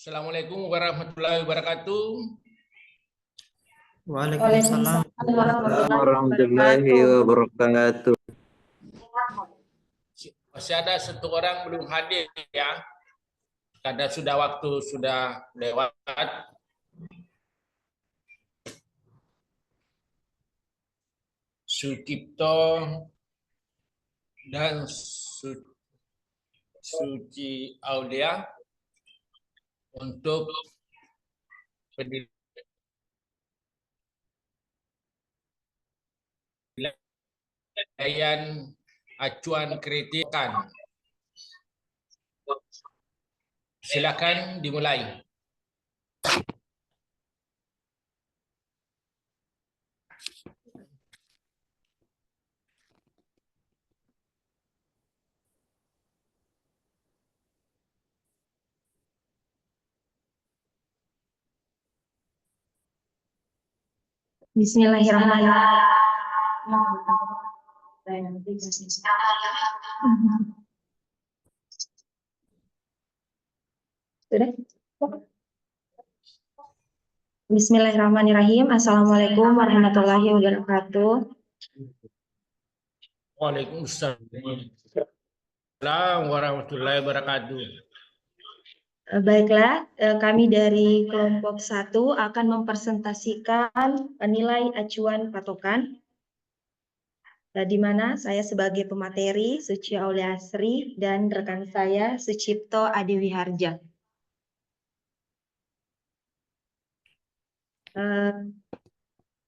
Assalamualaikum warahmatullahi wabarakatuh. Waalaikumsalam warahmatullahi wabarakatuh. Masih ada satu orang belum hadir ya. Karena sudah waktu sudah lewat. Sukipto dan Suci Aulia untuk penilaian acuan kritikan. Silakan dimulai. Bismillahirrahmanirrahim. Sudah? Bismillahirrahmanirrahim. Assalamualaikum warahmatullahi wabarakatuh. Waalaikumsalam warahmatullahi wabarakatuh. Baiklah, kami dari kelompok 1 akan mempresentasikan nilai acuan patokan, di mana saya sebagai pemateri Suci Aulia Asri dan rekan saya Sucipto Adiwiharja.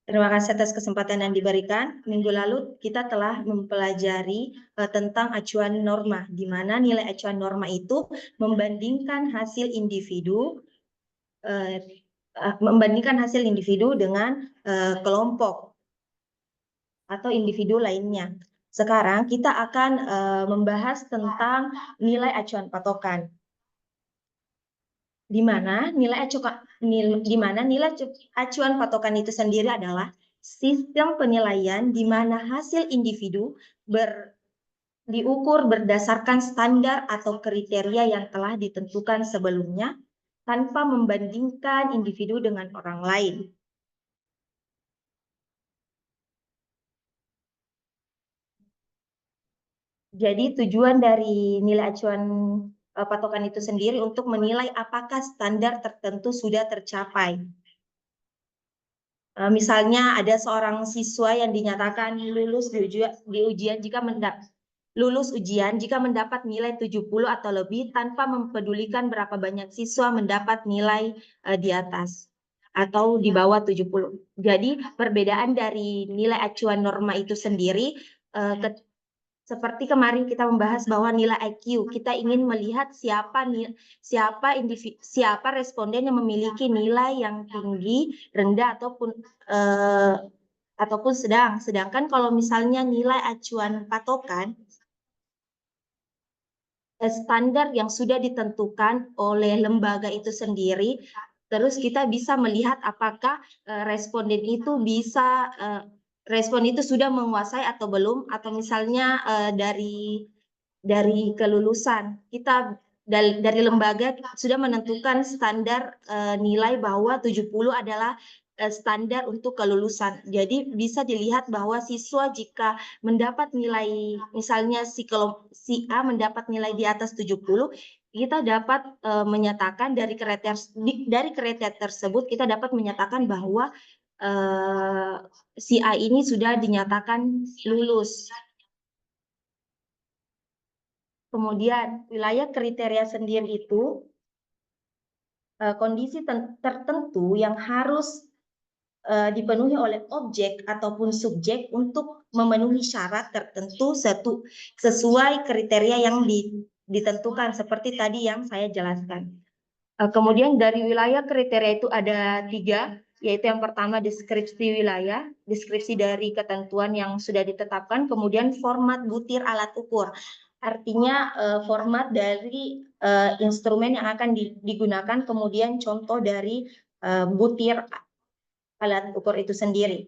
Terima kasih atas kesempatan yang diberikan. Minggu lalu kita telah mempelajari tentang acuan norma, di mana nilai acuan norma itu membandingkan hasil individu dengan kelompok atau individu lainnya. Sekarang kita akan membahas tentang nilai acuan patokan, di mana nilai acuan patokan itu sendiri adalah sistem penilaian di mana hasil individu diukur berdasarkan standar atau kriteria yang telah ditentukan sebelumnya tanpa membandingkan individu dengan orang lain. Jadi tujuan dari nilai acuan patokan itu sendiri untuk menilai apakah standar tertentu sudah tercapai. Misalnya ada seorang siswa yang dinyatakan lulus ujian jika mendapat nilai 70 atau lebih tanpa mempedulikan berapa banyak siswa mendapat nilai di atas atau di bawah 70. Jadi perbedaan dari nilai acuan norma itu sendiri seperti kemarin kita membahas bahwa nilai IQ, kita ingin melihat siapa responden yang memiliki nilai yang tinggi, rendah ataupun sedang. Sedangkan kalau misalnya nilai acuan patokan, standar yang sudah ditentukan oleh lembaga itu sendiri, terus kita bisa melihat apakah responden itu sudah menguasai atau belum, atau misalnya dari kelulusan kita dari lembaga sudah menentukan standar nilai bahwa 70 adalah standar untuk kelulusan. Jadi bisa dilihat bahwa siswa jika mendapat nilai, misalnya si A mendapat nilai di atas 70, kita dapat menyatakan dari kriteria tersebut kita dapat menyatakan bahwa si A ini sudah dinyatakan lulus. Kemudian wilayah kriteria sendiri itu kondisi tertentu yang harus dipenuhi oleh objek ataupun subjek untuk memenuhi syarat tertentu sesuai kriteria yang ditentukan seperti tadi yang saya jelaskan. Kemudian dari wilayah kriteria itu ada 3, yaitu yang pertama deskripsi wilayah, deskripsi dari ketentuan yang sudah ditetapkan, kemudian format butir alat ukur. Artinya format dari instrumen yang akan digunakan, kemudian contoh dari butir alat ukur itu sendiri.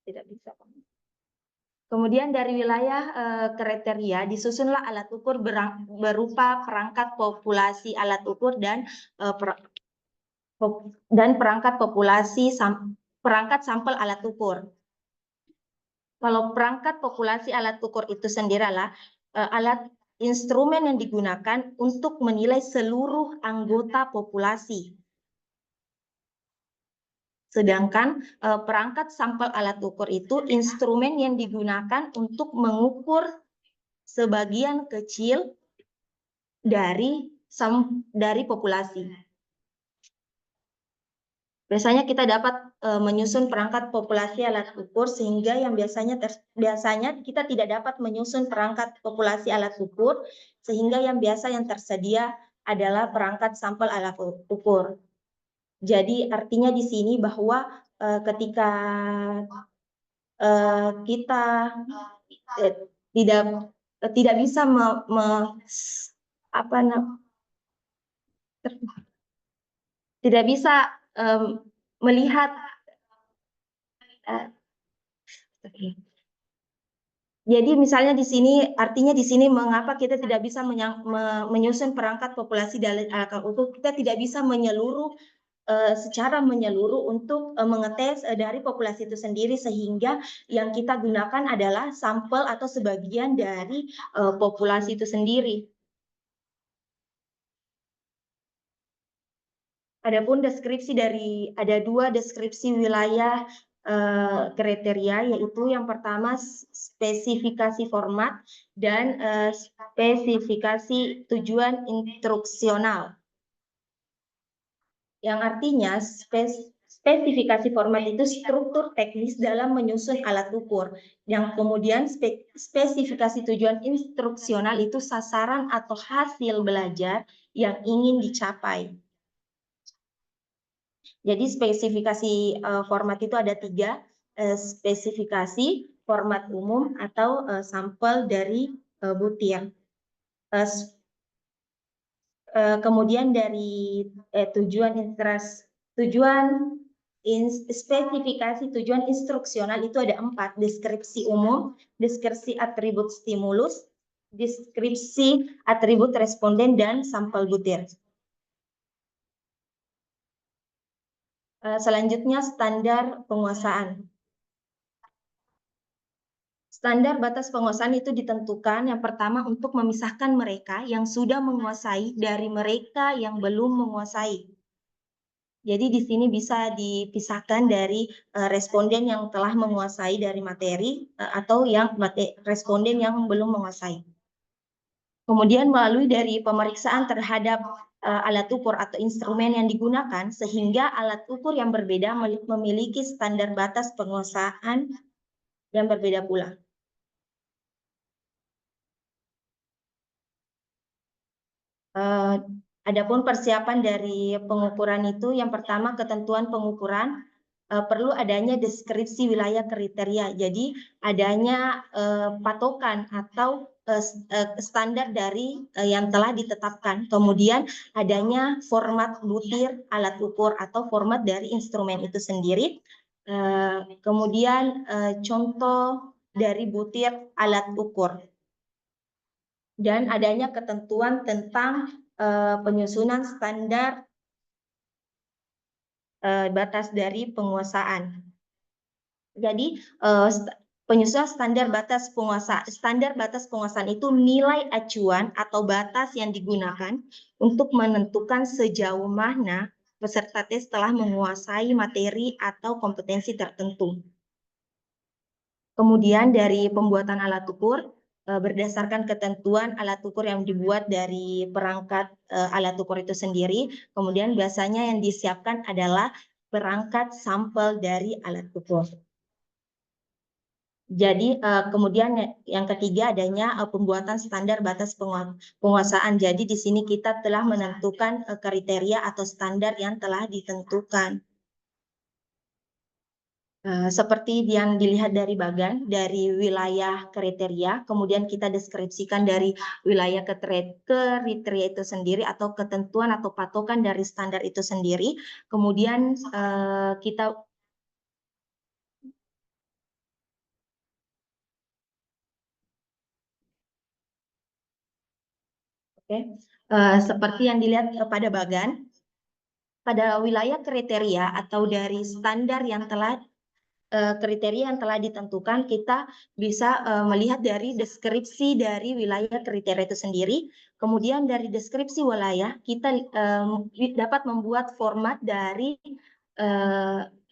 Tidak bisa. Kemudian dari wilayah kriteria disusunlah alat ukur berupa perangkat populasi alat ukur dan perangkat populasi perangkat sampel alat ukur. Kalau perangkat populasi alat ukur itu sendiri adalah alat instrumen yang digunakan untuk menilai seluruh anggota populasi. Sedangkan perangkat sampel alat ukur itu instrumen yang digunakan untuk mengukur sebagian kecil dari populasi. Biasanya kita dapat menyusun perangkat populasi alat ukur sehingga yang biasanya kita tidak dapat menyusun perangkat populasi alat ukur sehingga yang tersedia adalah perangkat sampel alat ukur. Jadi artinya di sini bahwa ketika kita tidak bisa tidak bisa melihat jadi misalnya di sini artinya di sini mengapa kita tidak bisa menyusun perangkat populasi dari alat ukur, kita tidak bisa secara menyeluruh untuk mengetes dari populasi itu sendiri sehingga yang kita gunakan adalah sampel atau sebagian dari populasi itu sendiri. Adapun ada dua deskripsi wilayah kriteria, yaitu yang pertama spesifikasi format dan spesifikasi tujuan instruksional. Yang artinya spesifikasi format itu struktur teknis dalam menyusun alat ukur. Yang kemudian spesifikasi tujuan instruksional itu sasaran atau hasil belajar yang ingin dicapai. Jadi spesifikasi format itu ada 3, spesifikasi, format umum, atau sampel dari butir. Kemudian dari spesifikasi tujuan instruksional itu ada 4, deskripsi umum, deskripsi atribut stimulus, deskripsi atribut responden, dan sampel butir. Selanjutnya standar penguasaan. Standar batas penguasaan itu ditentukan yang pertama untuk memisahkan mereka yang sudah menguasai dari mereka yang belum menguasai. Jadi di sini bisa dipisahkan dari responden yang telah menguasai dari materi atau responden yang belum menguasai. Kemudian melalui dari pemeriksaan terhadap alat ukur atau instrumen yang digunakan sehingga alat ukur yang berbeda memiliki standar batas penguasaan yang berbeda pula. Adapun persiapan dari pengukuran itu yang pertama ketentuan pengukuran, perlu adanya deskripsi wilayah kriteria. Jadi adanya patokan atau standar dari yang telah ditetapkan. Kemudian adanya format butir alat ukur atau format dari instrumen itu sendiri. Kemudian contoh dari butir alat ukur. Dan adanya ketentuan tentang penyusunan standar batas dari penguasaan. Jadi penyusunan standar batas penguasaan itu nilai acuan atau batas yang digunakan untuk menentukan sejauh mana peserta tes telah menguasai materi atau kompetensi tertentu. Kemudian dari pembuatan alat ukur, berdasarkan ketentuan alat ukur yang dibuat dari perangkat alat ukur itu sendiri, kemudian biasanya yang disiapkan adalah perangkat sampel dari alat ukur. Jadi kemudian yang ketiga adanya pembuatan standar batas penguasaan. Jadi di sini kita telah menentukan kriteria atau standar yang telah ditentukan. Seperti yang dilihat dari bagan, dari wilayah kriteria, kemudian kita deskripsikan dari wilayah kriteria itu sendiri atau ketentuan atau patokan dari standar itu sendiri, kemudian kita Seperti yang dilihat pada bagan, pada wilayah kriteria atau dari standar yang telah kriteria yang telah ditentukan, kita bisa melihat dari deskripsi dari wilayah kriteria itu sendiri. Kemudian dari deskripsi wilayah, kita dapat membuat format dari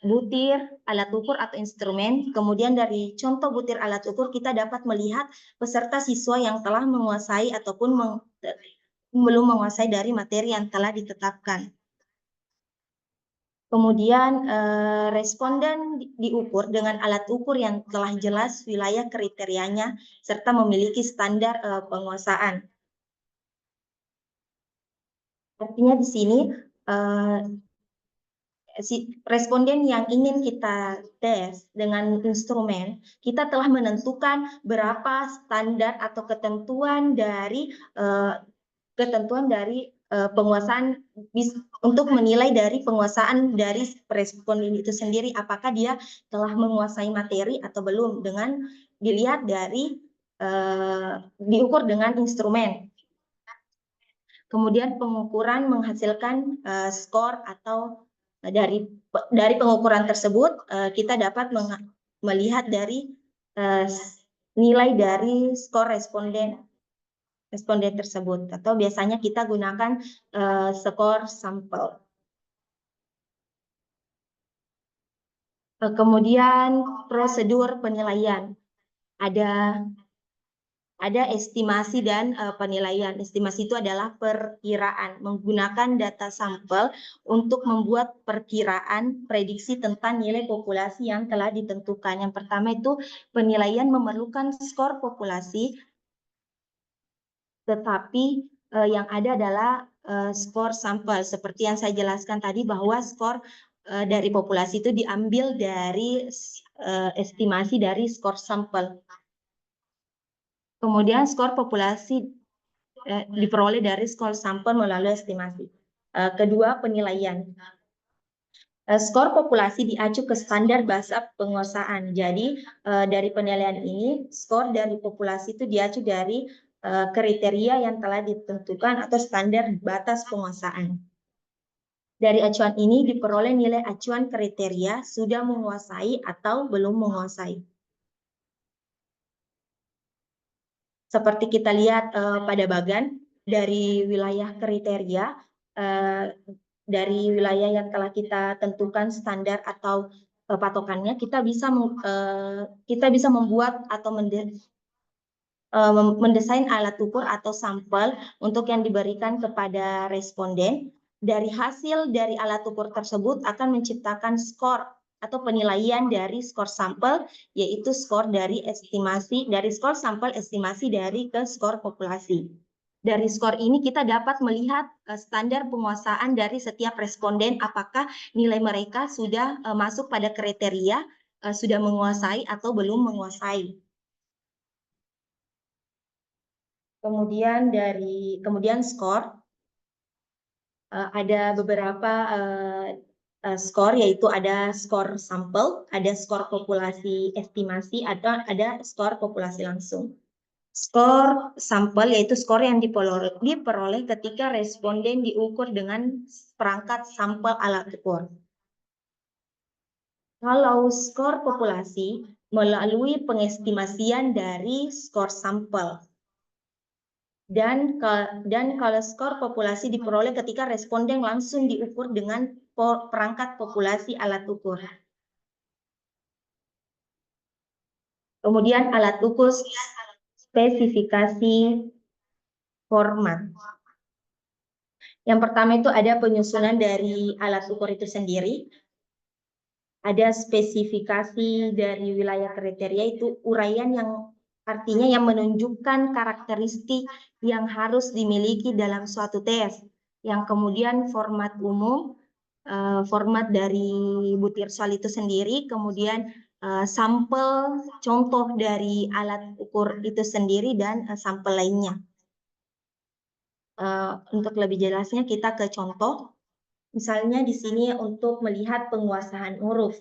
butir, alat ukur atau instrumen. Kemudian dari contoh butir alat ukur, kita dapat melihat peserta siswa yang telah menguasai ataupun belum menguasai dari materi yang telah ditetapkan. Kemudian responden diukur dengan alat ukur yang telah jelas wilayah kriterianya serta memiliki standar penguasaan. Artinya di sini responden yang ingin kita tes dengan instrumen, kita telah menentukan berapa standar atau ketentuan dari penguasaan untuk menilai dari penguasaan dari responden itu sendiri, apakah dia telah menguasai materi atau belum, dengan dilihat dari diukur dengan instrumen. Kemudian pengukuran menghasilkan skor atau dari pengukuran tersebut kita dapat melihat dari nilai dari skor responden tersebut, atau biasanya kita gunakan skor sampel. Kemudian prosedur penilaian, ada estimasi dan penilaian. Estimasi itu adalah perkiraan, menggunakan data sampel untuk membuat perkiraan prediksi tentang nilai populasi yang telah ditentukan. Yang pertama itu penilaian memerlukan skor populasi, tetapi yang ada adalah skor sampel. Seperti yang saya jelaskan tadi, bahwa skor dari populasi itu diambil dari estimasi dari skor sampel. Kemudian skor populasi diperoleh dari skor sampel melalui estimasi. Kedua, penilaian. Skor populasi diacu ke standar bahasa penguasaan. Jadi dari penilaian ini, skor dari populasi itu diacu dari kriteria yang telah ditentukan atau standar batas penguasaan. Dari acuan ini diperoleh nilai acuan kriteria sudah menguasai atau belum menguasai. Seperti kita lihat pada bagan, dari wilayah kriteria, dari wilayah yang telah kita tentukan standar atau patokannya, kita bisa membuat atau mendesain alat ukur atau sampel untuk yang diberikan kepada responden. Dari hasil dari alat ukur tersebut akan menciptakan skor atau penilaian dari skor sampel, yaitu skor dari estimasi, dari skor sampel estimasi dari ke skor populasi. Dari skor ini kita dapat melihat standar penguasaan dari setiap responden, apakah nilai mereka sudah masuk pada kriteria, sudah menguasai atau belum menguasai. Kemudian skor, ada beberapa skor, yaitu ada skor sampel, ada skor populasi estimasi, ada skor populasi langsung. Skor sampel yaitu skor yang diperoleh ketika responden diukur dengan perangkat sampel alat ukur. Kalau skor populasi melalui pengestimasian dari skor sampel. Dan kalau skor populasi diperoleh ketika responden langsung diukur dengan perangkat populasi alat ukur. Kemudian alat ukur spesifikasi format. Yang pertama itu ada penyusunan dari alat ukur itu sendiri. Ada spesifikasi dari wilayah kriteria, itu uraian yang artinya yang menunjukkan karakteristik yang harus dimiliki dalam suatu tes. Yang kemudian format umum, format dari butir soal itu sendiri, kemudian sampel contoh dari alat ukur itu sendiri, dan sampel lainnya. Untuk lebih jelasnya kita ke contoh. Misalnya di sini untuk melihat penguasaan huruf.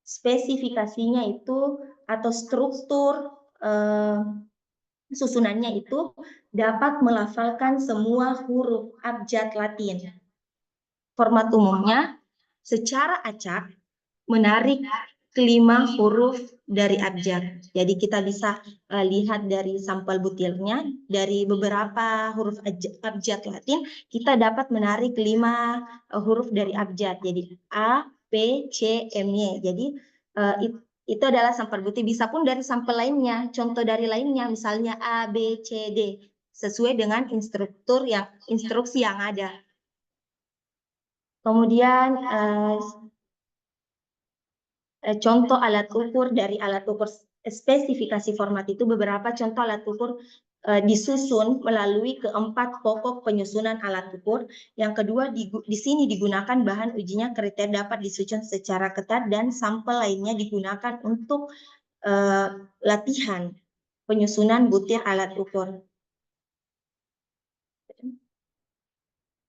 Spesifikasinya itu atau struktur susunannya itu dapat melafalkan semua huruf abjad Latin. Format umumnya secara acak menarik kelima huruf dari abjad. Jadi kita bisa lihat dari sampel butirnya, dari beberapa huruf abjad Latin, kita dapat menarik 5 huruf dari abjad. Jadi A, P, C, M, Y. Jadi itu adalah sampel butir. Bisa pun dari sampel lainnya, contoh dari lainnya, misalnya A, B, C, D, sesuai dengan instruksi yang ada. Kemudian contoh alat ukur dari alat ukur spesifikasi format itu, beberapa contoh alat ukur disusun melalui keempat pokok penyusunan alat ukur. Yang kedua, di sini digunakan bahan ujinya kriteria dapat disusun secara ketat, dan sampel lainnya digunakan untuk latihan penyusunan butir alat ukur.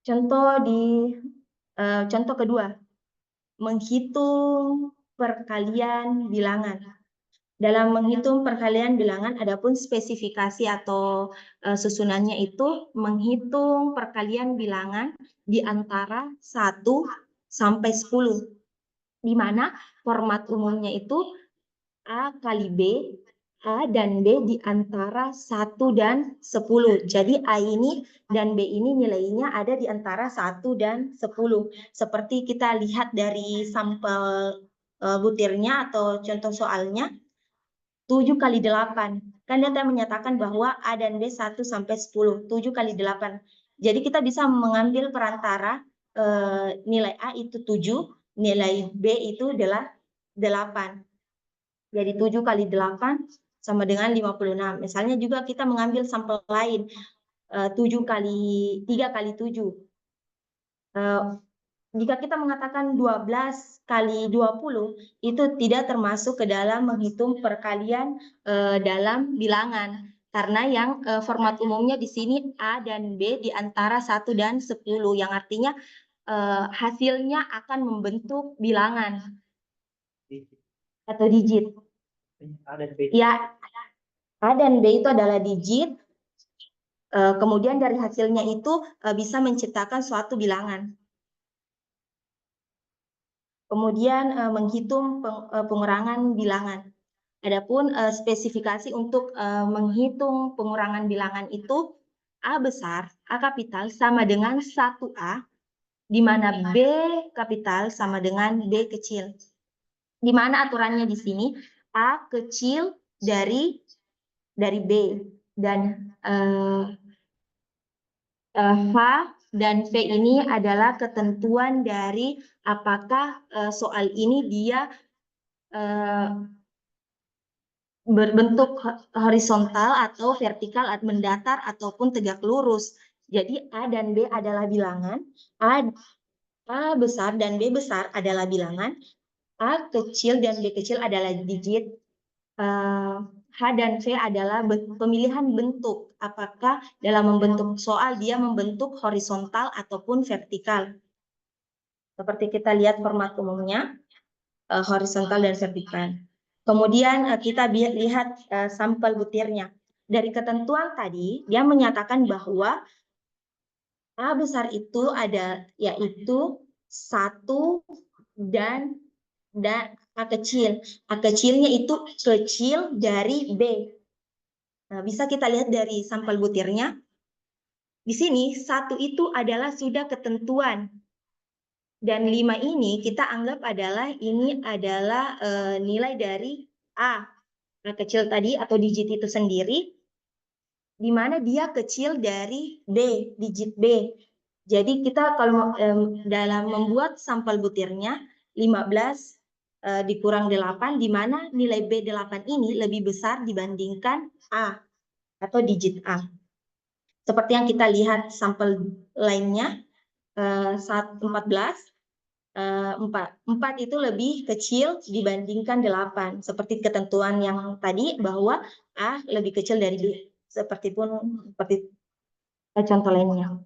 Contoh kedua, menghitung perkalian bilangan. Dalam menghitung perkalian bilangan, adapun spesifikasi atau susunannya itu menghitung perkalian bilangan di antara 1 sampai 10. Di mana format umumnya itu A kali B, A dan B di antara 1 dan 10. Jadi A ini dan B ini nilainya ada di antara 1 dan 10. Seperti kita lihat dari sampel butirnya atau contoh soalnya, 7 kali 8. Kan data menyatakan bahwa A dan B 1 sampai 10. 7 kali 8. Jadi kita bisa mengambil perantara nilai A itu 7, nilai B itu adalah 8. Jadi 7 kali 8 sama dengan 56. Misalnya juga kita mengambil sampel lain, 3 kali 7. Jika kita mengatakan 12 kali 20, itu tidak termasuk ke dalam menghitung perkalian dalam bilangan. Karena yang format umumnya di sini A dan B di antara 1 dan 10, yang artinya hasilnya akan membentuk bilangan atau digit. Ya, A dan B itu adalah digit. Kemudian dari hasilnya itu bisa menciptakan suatu bilangan. Kemudian menghitung pengurangan bilangan. Adapun spesifikasi untuk menghitung pengurangan bilangan itu A besar, A kapital sama dengan 1A, di mana B kapital sama dengan B kecil. Di mana aturannya di sini A kecil dari B, dan H dan V ini adalah ketentuan dari apakah soal ini dia berbentuk horizontal atau vertikal, mendatar ataupun tegak lurus. Jadi A dan B adalah bilangan, A besar dan B besar adalah bilangan, A kecil dan B kecil adalah digit, H dan V adalah pemilihan bentuk, apakah dalam membentuk soal dia membentuk horizontal ataupun vertikal. Seperti kita lihat format umumnya, horizontal dan vertikal. Kemudian kita lihat sampel butirnya. Dari ketentuan tadi, dia menyatakan bahwa A besar itu ada yaitu 1 dan A kecil. A kecilnya itu kecil dari B. Nah, bisa kita lihat dari sampel butirnya. Di sini 1 itu adalah sudah ketentuan. Dan 5 ini kita anggap adalah nilai dari A kecil tadi atau digit itu sendiri, di mana dia kecil dari B, digit B. Jadi kita kalau dalam membuat sampel butirnya 15 dikurang 8, di mana nilai B8 ini lebih besar dibandingkan A atau digit A. Seperti yang kita lihat sampel lainnya, 14, 4 itu lebih kecil dibandingkan 8. Seperti ketentuan yang tadi bahwa A lebih kecil dari B. Seperti contoh lainnya.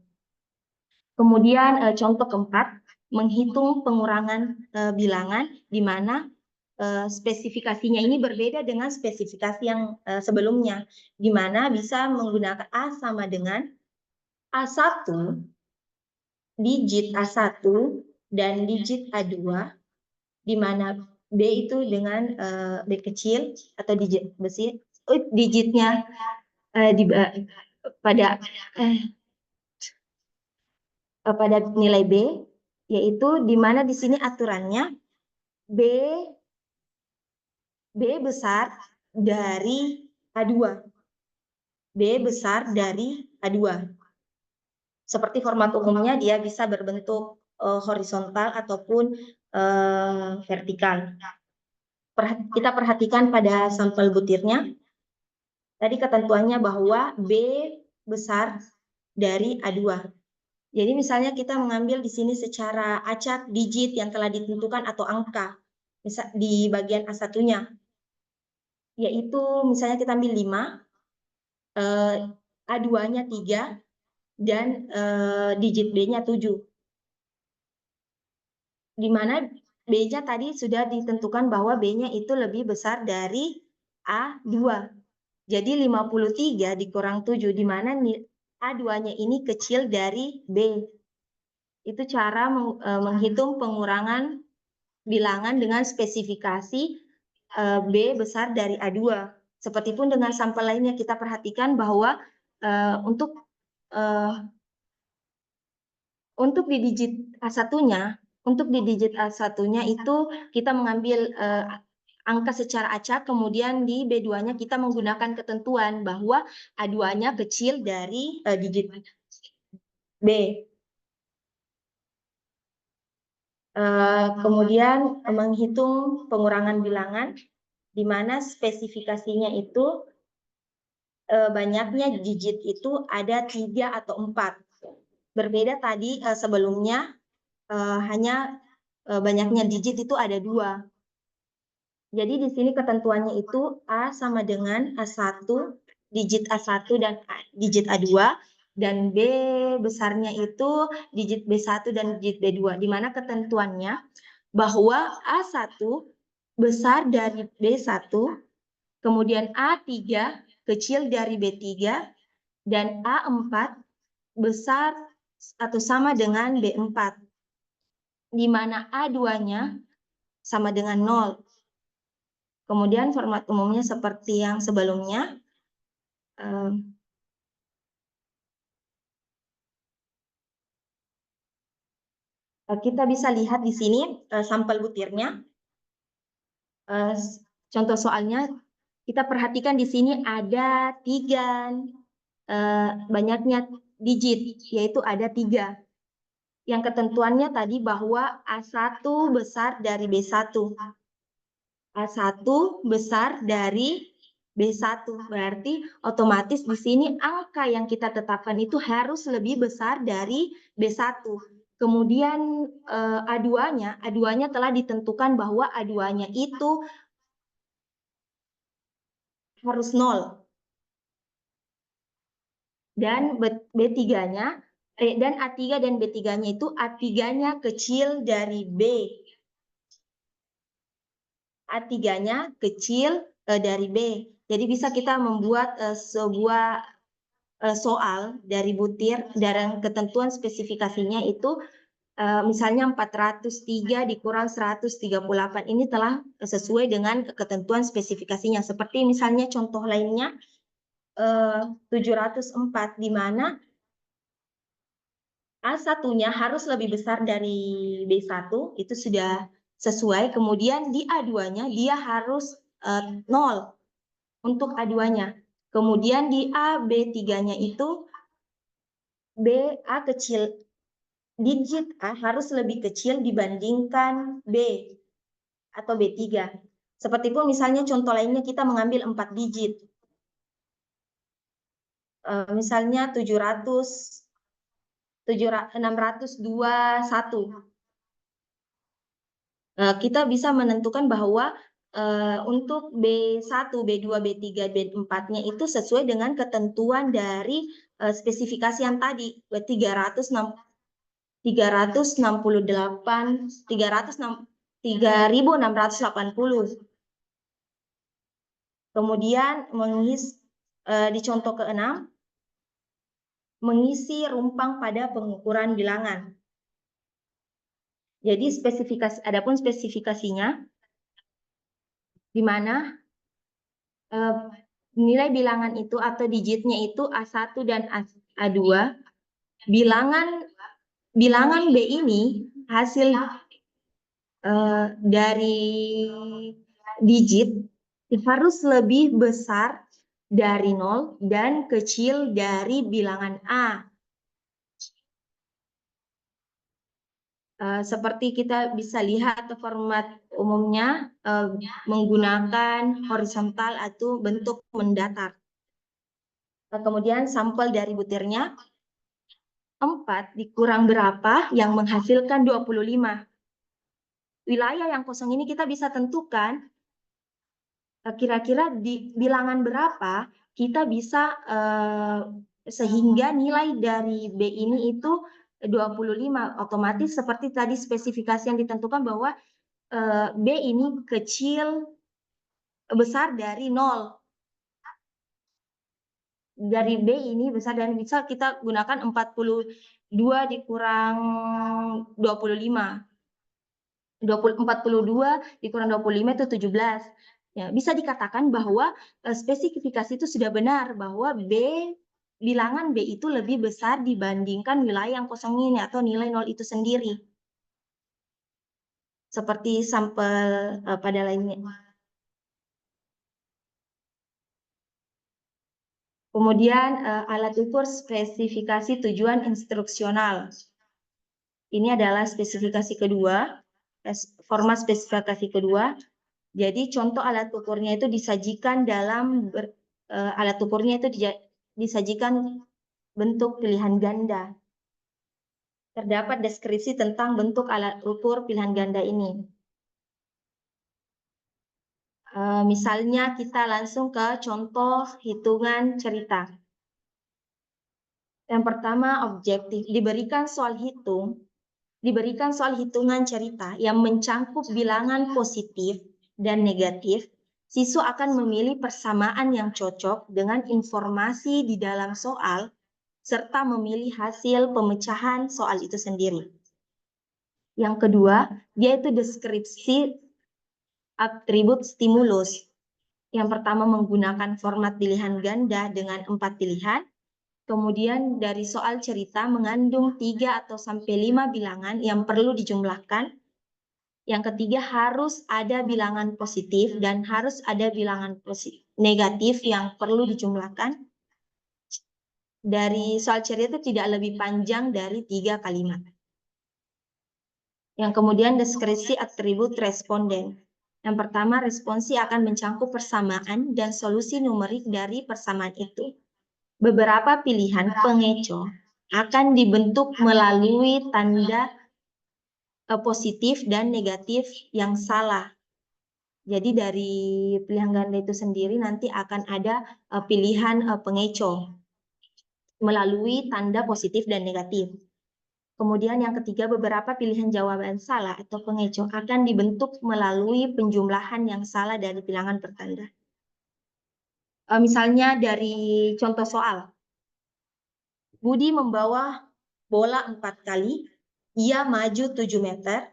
Kemudian contoh keempat, menghitung pengurangan bilangan, di mana spesifikasinya ini berbeda dengan spesifikasi yang sebelumnya, di mana bisa menggunakan A sama dengan A1, digit A1 dan digit A2, di mana B itu dengan B kecil atau digit besar, digitnya pada nilai B, yaitu di mana di sini aturannya B besar dari A2. B besar dari A2. Seperti format umumnya dia bisa berbentuk horizontal ataupun vertikal. Kita perhatikan pada sampel butirnya. Tadi ketentuannya bahwa B besar dari A2. Jadi misalnya kita mengambil di sini secara acak digit yang telah ditentukan atau angka di bagian A1-nya. Yaitu misalnya kita ambil 5, A2-nya 3, dan digit B-nya 7. Di mana B-nya tadi sudah ditentukan bahwa B-nya itu lebih besar dari A2. Jadi 53 dikurang 7, di mana A2-nya ini kecil dari B. Itu cara menghitung pengurangan bilangan dengan spesifikasi B besar dari A2. Seperti pun dengan sampel lainnya kita perhatikan bahwa untuk di digit A1-nya, itu kita mengambil angka secara acak, kemudian di B2-nya kita menggunakan ketentuan bahwa A2-nya kecil dari digit B. Kemudian menghitung pengurangan bilangan, di mana spesifikasinya itu banyaknya digit itu ada 3 atau 4. Berbeda tadi sebelumnya hanya banyaknya digit itu ada 2. Jadi di sini ketentuannya itu A sama dengan A1, digit A1 dan digit A2, dan B besarnya itu digit B1 dan digit B2, di mana ketentuannya bahwa A1 besar dari B1, kemudian A3 kecil dari B3, dan A4 besar atau sama dengan B4, di mana A2-nya sama dengan 0. Kemudian format umumnya seperti yang sebelumnya. Kita bisa lihat di sini sampel butirnya. Contoh soalnya, kita perhatikan di sini ada 3 banyaknya digit, yaitu ada 3. Yang ketentuannya tadi bahwa A1 besar dari B1. A1 besar dari B1, berarti otomatis di sini angka yang kita tetapkan itu harus lebih besar dari B1. Kemudian A2-nya telah ditentukan bahwa A2-nya itu harus 0. Dan B3-nya dan A3 dan B3-nya itu A3-nya kecil dari B. A3-nya kecil dari B. Jadi bisa kita membuat sebuah soal dari butir, dari ketentuan spesifikasinya itu misalnya 403 dikurang 138. Ini telah sesuai dengan ketentuan spesifikasinya. Seperti misalnya contoh lainnya 704, di mana A1-nya harus lebih besar dari B1, itu sudah sesuai. Kemudian di A2-nya dia harus 0 untuk A2-nya. Kemudian di B3-nya itu A kecil, digit A harus lebih kecil dibandingkan B atau B3. Seperti pun misalnya contoh lainnya kita mengambil 4 digit. Misalnya 621. Kita bisa menentukan bahwa untuk B1, B2, B3, B4-nya itu sesuai dengan ketentuan dari spesifikasi yang tadi, 368, 3.680. Kemudian di contoh ke-6, mengisi rumpang pada pengukuran bilangan. Jadi adapun spesifikasinya, di mana nilai bilangan itu atau digitnya itu A1 dan A2. Bilangan B ini hasil dari digit harus lebih besar dari 0 dan kecil dari bilangan A. Seperti kita bisa lihat format umumnya menggunakan horizontal atau bentuk mendatar. Kemudian sampel dari butirnya 4 dikurang berapa yang menghasilkan 25. Wilayah yang kosong ini kita bisa tentukan kira-kira di bilangan berapa kita bisa sehingga nilai dari B ini itu 25. Otomatis seperti tadi spesifikasi yang ditentukan bahwa B ini besar dari 0. Dari B ini besar dan bisa kita gunakan 42 dikurang 25. 42 dikurang 25 itu 17. Ya, bisa dikatakan bahwa spesifikasi itu sudah benar bahwa bilangan B itu lebih besar dibandingkan wilayah yang kosong ini atau nilai 0 itu sendiri. Seperti sampel pada lainnya. Kemudian alat ukur spesifikasi tujuan instruksional. Ini adalah spesifikasi kedua, format spesifikasi kedua. Jadi contoh alat ukurnya itu disajikan disajikan bentuk pilihan ganda. Terdapat deskripsi tentang bentuk alat ukur pilihan ganda ini. Misalnya kita langsung ke contoh hitungan cerita. Yang pertama objektif, diberikan soal hitungan cerita yang mencangkup bilangan positif dan negatif, siswa akan memilih persamaan yang cocok dengan informasi di dalam soal, serta memilih hasil pemecahan soal itu sendiri. Yang kedua, yaitu deskripsi atribut stimulus. Yang pertama menggunakan format pilihan ganda dengan 4 pilihan. Kemudian dari soal cerita mengandung 3 atau sampai 5 bilangan yang perlu dijumlahkan. Yang ketiga harus ada bilangan positif dan harus ada bilangan negatif yang perlu dijumlahkan. Dari soal cerita itu tidak lebih panjang dari 3 kalimat. Yang kemudian deskripsi atribut responden. Yang pertama responsi akan mencangkup persamaan dan solusi numerik dari persamaan itu. Beberapa pilihan pengecoh akan dibentuk melalui tanda positif dan negatif yang salah. Jadi dari pilihan ganda itu sendiri nanti akan ada pilihan pengecoh melalui tanda positif dan negatif. Kemudian yang ketiga, beberapa pilihan jawaban salah atau pengecoh akan dibentuk melalui penjumlahan yang salah dari bilangan pertanda. Misalnya dari contoh soal. Budi membawa bola 4 kali, ia maju 7 meter,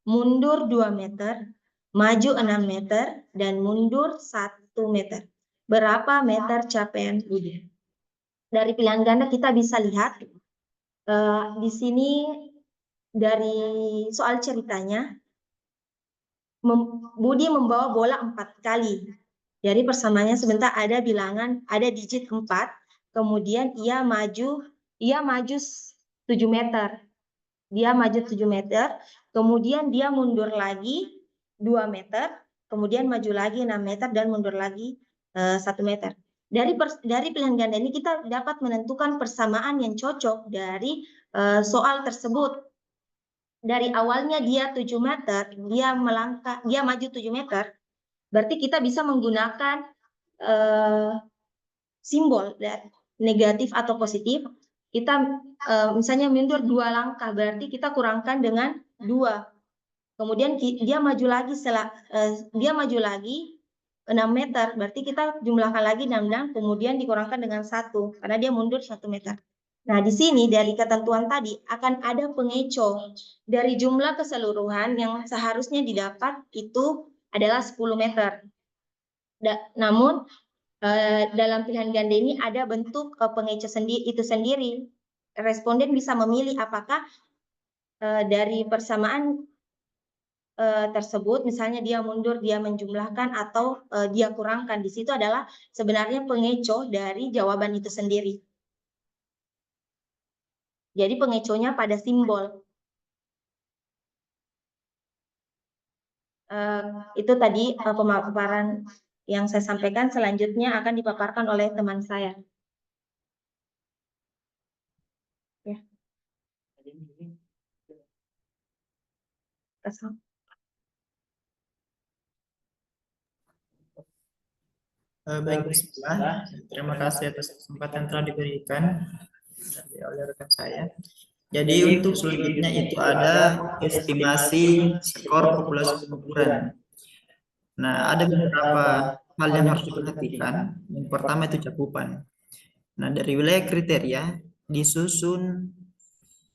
mundur 2 meter, maju 6 meter, dan mundur 1 meter. Berapa meter capaian Budi? Dari pilihan ganda kita bisa lihat, di sini dari soal ceritanya, Budi membawa bola 4 kali. Jadi persamaannya sebentar ada digit 4, kemudian ia maju 7 meter. Dia maju 7 meter, kemudian dia mundur lagi 2 meter, kemudian maju lagi 6 meter dan mundur lagi 1 meter. Dari pilihan ganda ini kita dapat menentukan persamaan yang cocok dari soal tersebut. Dari awalnya dia 7 meter, dia maju 7 meter, berarti kita bisa menggunakan simbol negatif atau positif. Kita misalnya mundur 2 langkah, berarti kita kurangkan dengan 2. Kemudian dia maju lagi dia maju lagi 6 meter, berarti kita jumlahkan lagi 6, kemudian dikurangkan dengan 1, karena dia mundur 1 meter. Nah, di sini dari ketentuan tadi akan ada pengeco dari jumlah keseluruhan yang seharusnya didapat itu adalah 10 meter. Namun dalam pilihan ganda ini ada bentuk pengeco itu sendiri. Responden bisa memilih apakah dari persamaan tersebut, misalnya dia mundur, dia menjumlahkan atau dia kurangkan. Di situ adalah sebenarnya pengeco dari jawaban itu sendiri. Jadi pengeconya pada simbol. Itu tadi pemaparan yang saya sampaikan. Selanjutnya akan dipaparkan oleh teman saya. Ya. Baik, bismillah. Terima kasih atas kesempatan yang telah diberikan oleh rekan saya. Jadi untuk selanjutnya itu ada estimasi skor populasi pengukuran. Nah, ada beberapa hal yang harus diperhatikan. Yang pertama itu cakupan. Nah, dari wilayah kriteria disusun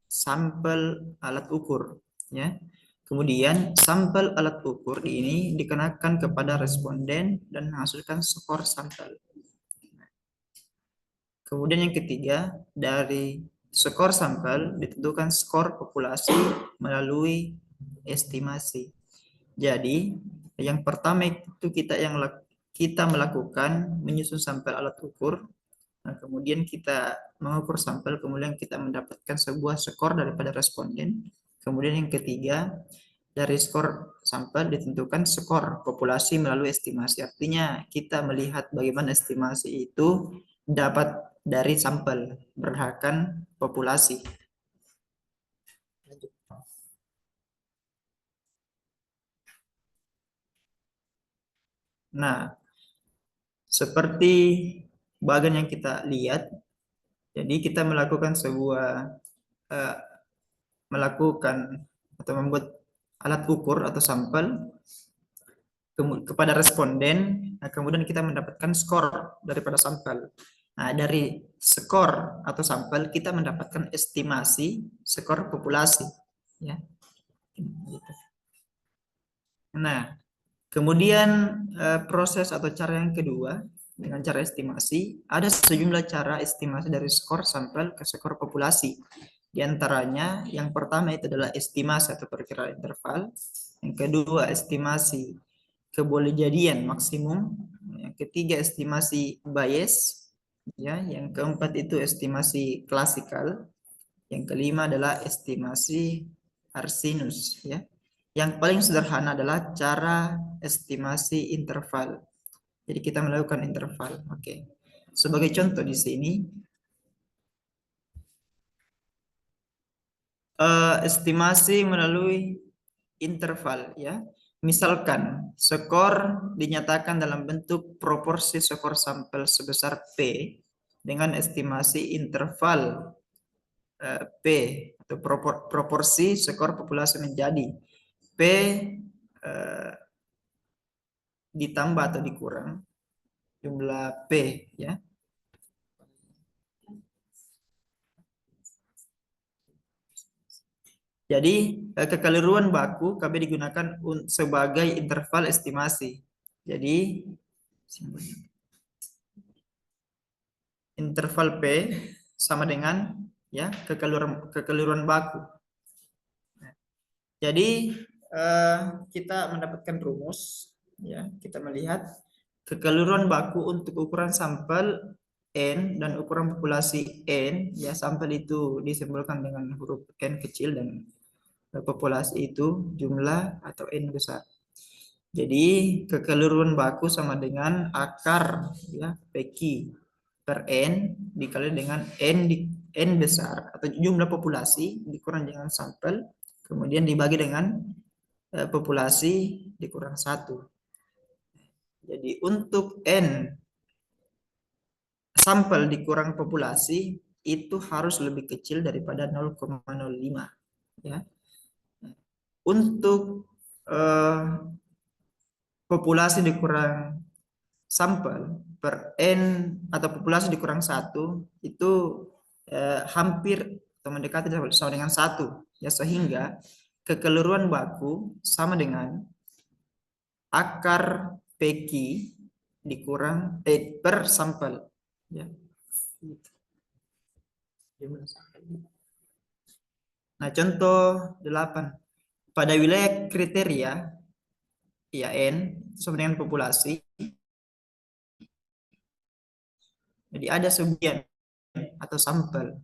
sampel alat ukur, ya. Kemudian sampel alat ukur ini dikenakan kepada responden dan menghasilkan skor sampel. Kemudian yang ketiga, dari skor sampel ditentukan skor populasi melalui estimasi. Jadi, yang pertama itu kita melakukan menyusun sampel alat ukur. Nah, kemudian kita mengukur sampel, kemudian kita mendapatkan sebuah skor daripada responden. Kemudian yang ketiga, dari skor sampel ditentukan skor populasi melalui estimasi. Artinya kita melihat bagaimana estimasi itu dapat dari sampel berdasarkan populasi. Nah, seperti bagian yang kita lihat, jadi kita melakukan atau membuat alat ukur atau sampel kepada responden, nah kemudian kita mendapatkan skor daripada sampel. Nah, dari skor atau sampel kita mendapatkan estimasi skor populasi, ya. Nah, kemudian proses atau cara yang kedua dengan cara estimasi, ada sejumlah cara estimasi dari skor sampel ke skor populasi. Di antaranya yang pertama itu adalah estimasi atau perkiraan interval, yang kedua estimasi kebolehjadian maksimum, yang ketiga estimasi Bayes, ya, yang keempat itu estimasi klasikal, yang kelima adalah estimasi Arrhenius, ya. Yang paling sederhana adalah cara estimasi interval. Jadi kita melakukan interval. Oke. Sebagai contoh di sini estimasi melalui interval, ya. Misalkan skor dinyatakan dalam bentuk proporsi skor sampel sebesar P dengan estimasi interval P atau proporsi skor populasi menjadi P ditambah atau dikurang jumlah P, ya. Jadi kekeliruan baku KB digunakan sebagai interval estimasi. Jadi interval P sama dengan, ya, kekeliruan baku. Jadi kita mendapatkan rumus, ya. Kita melihat kekeliruan baku untuk ukuran sampel N dan ukuran populasi N, ya, sampel itu disimbolkan dengan huruf N kecil dan populasi itu jumlah atau N besar. Jadi kekeliruan baku sama dengan akar, ya, PQ per N dikali dengan N besar atau jumlah populasi dikurang dengan sampel, kemudian dibagi dengan populasi dikurang 1. Jadi untuk N sampel dikurang populasi itu harus lebih kecil daripada 0,05, ya. Untuk populasi dikurang sampel per N atau populasi dikurang 1 itu hampir atau mendekati sama dengan 1 ya, sehingga kekeluruhan baku sama dengan akar PQ dikurang per sampel ya. Nah, contoh 8. Pada wilayah kriteria ya N sama dengan populasi. Jadi ada sebagian atau sampel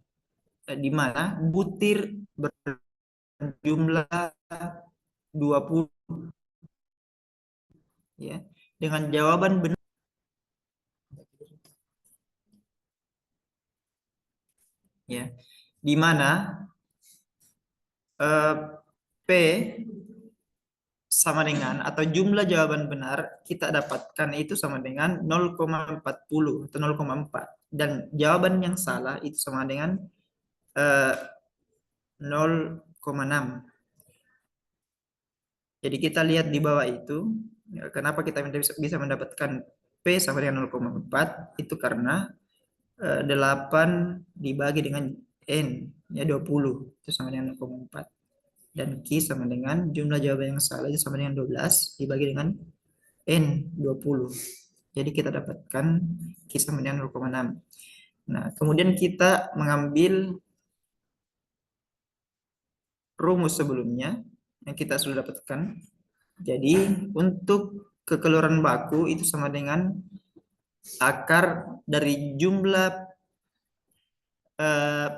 di mana butir berjumlah 20 ya, dengan jawaban benar ya, di mana P sama dengan atau jumlah jawaban benar kita dapatkan itu sama dengan 0,40 atau 0,4 dan jawaban yang salah itu sama dengan 0,6. Jadi kita lihat di bawah itu ya, kenapa kita bisa mendapatkan P sama dengan 0,4 itu karena 8 dibagi dengan N ya 20 itu sama dengan 0,4. Dan Q sama dengan jumlah jawaban yang salah itu sama dengan 12 dibagi dengan N 20. Jadi kita dapatkan Q sama dengan 0,6. Nah, kemudian kita mengambil rumus sebelumnya yang kita sudah dapatkan. Jadi untuk kekeluaran baku itu sama dengan akar dari jumlah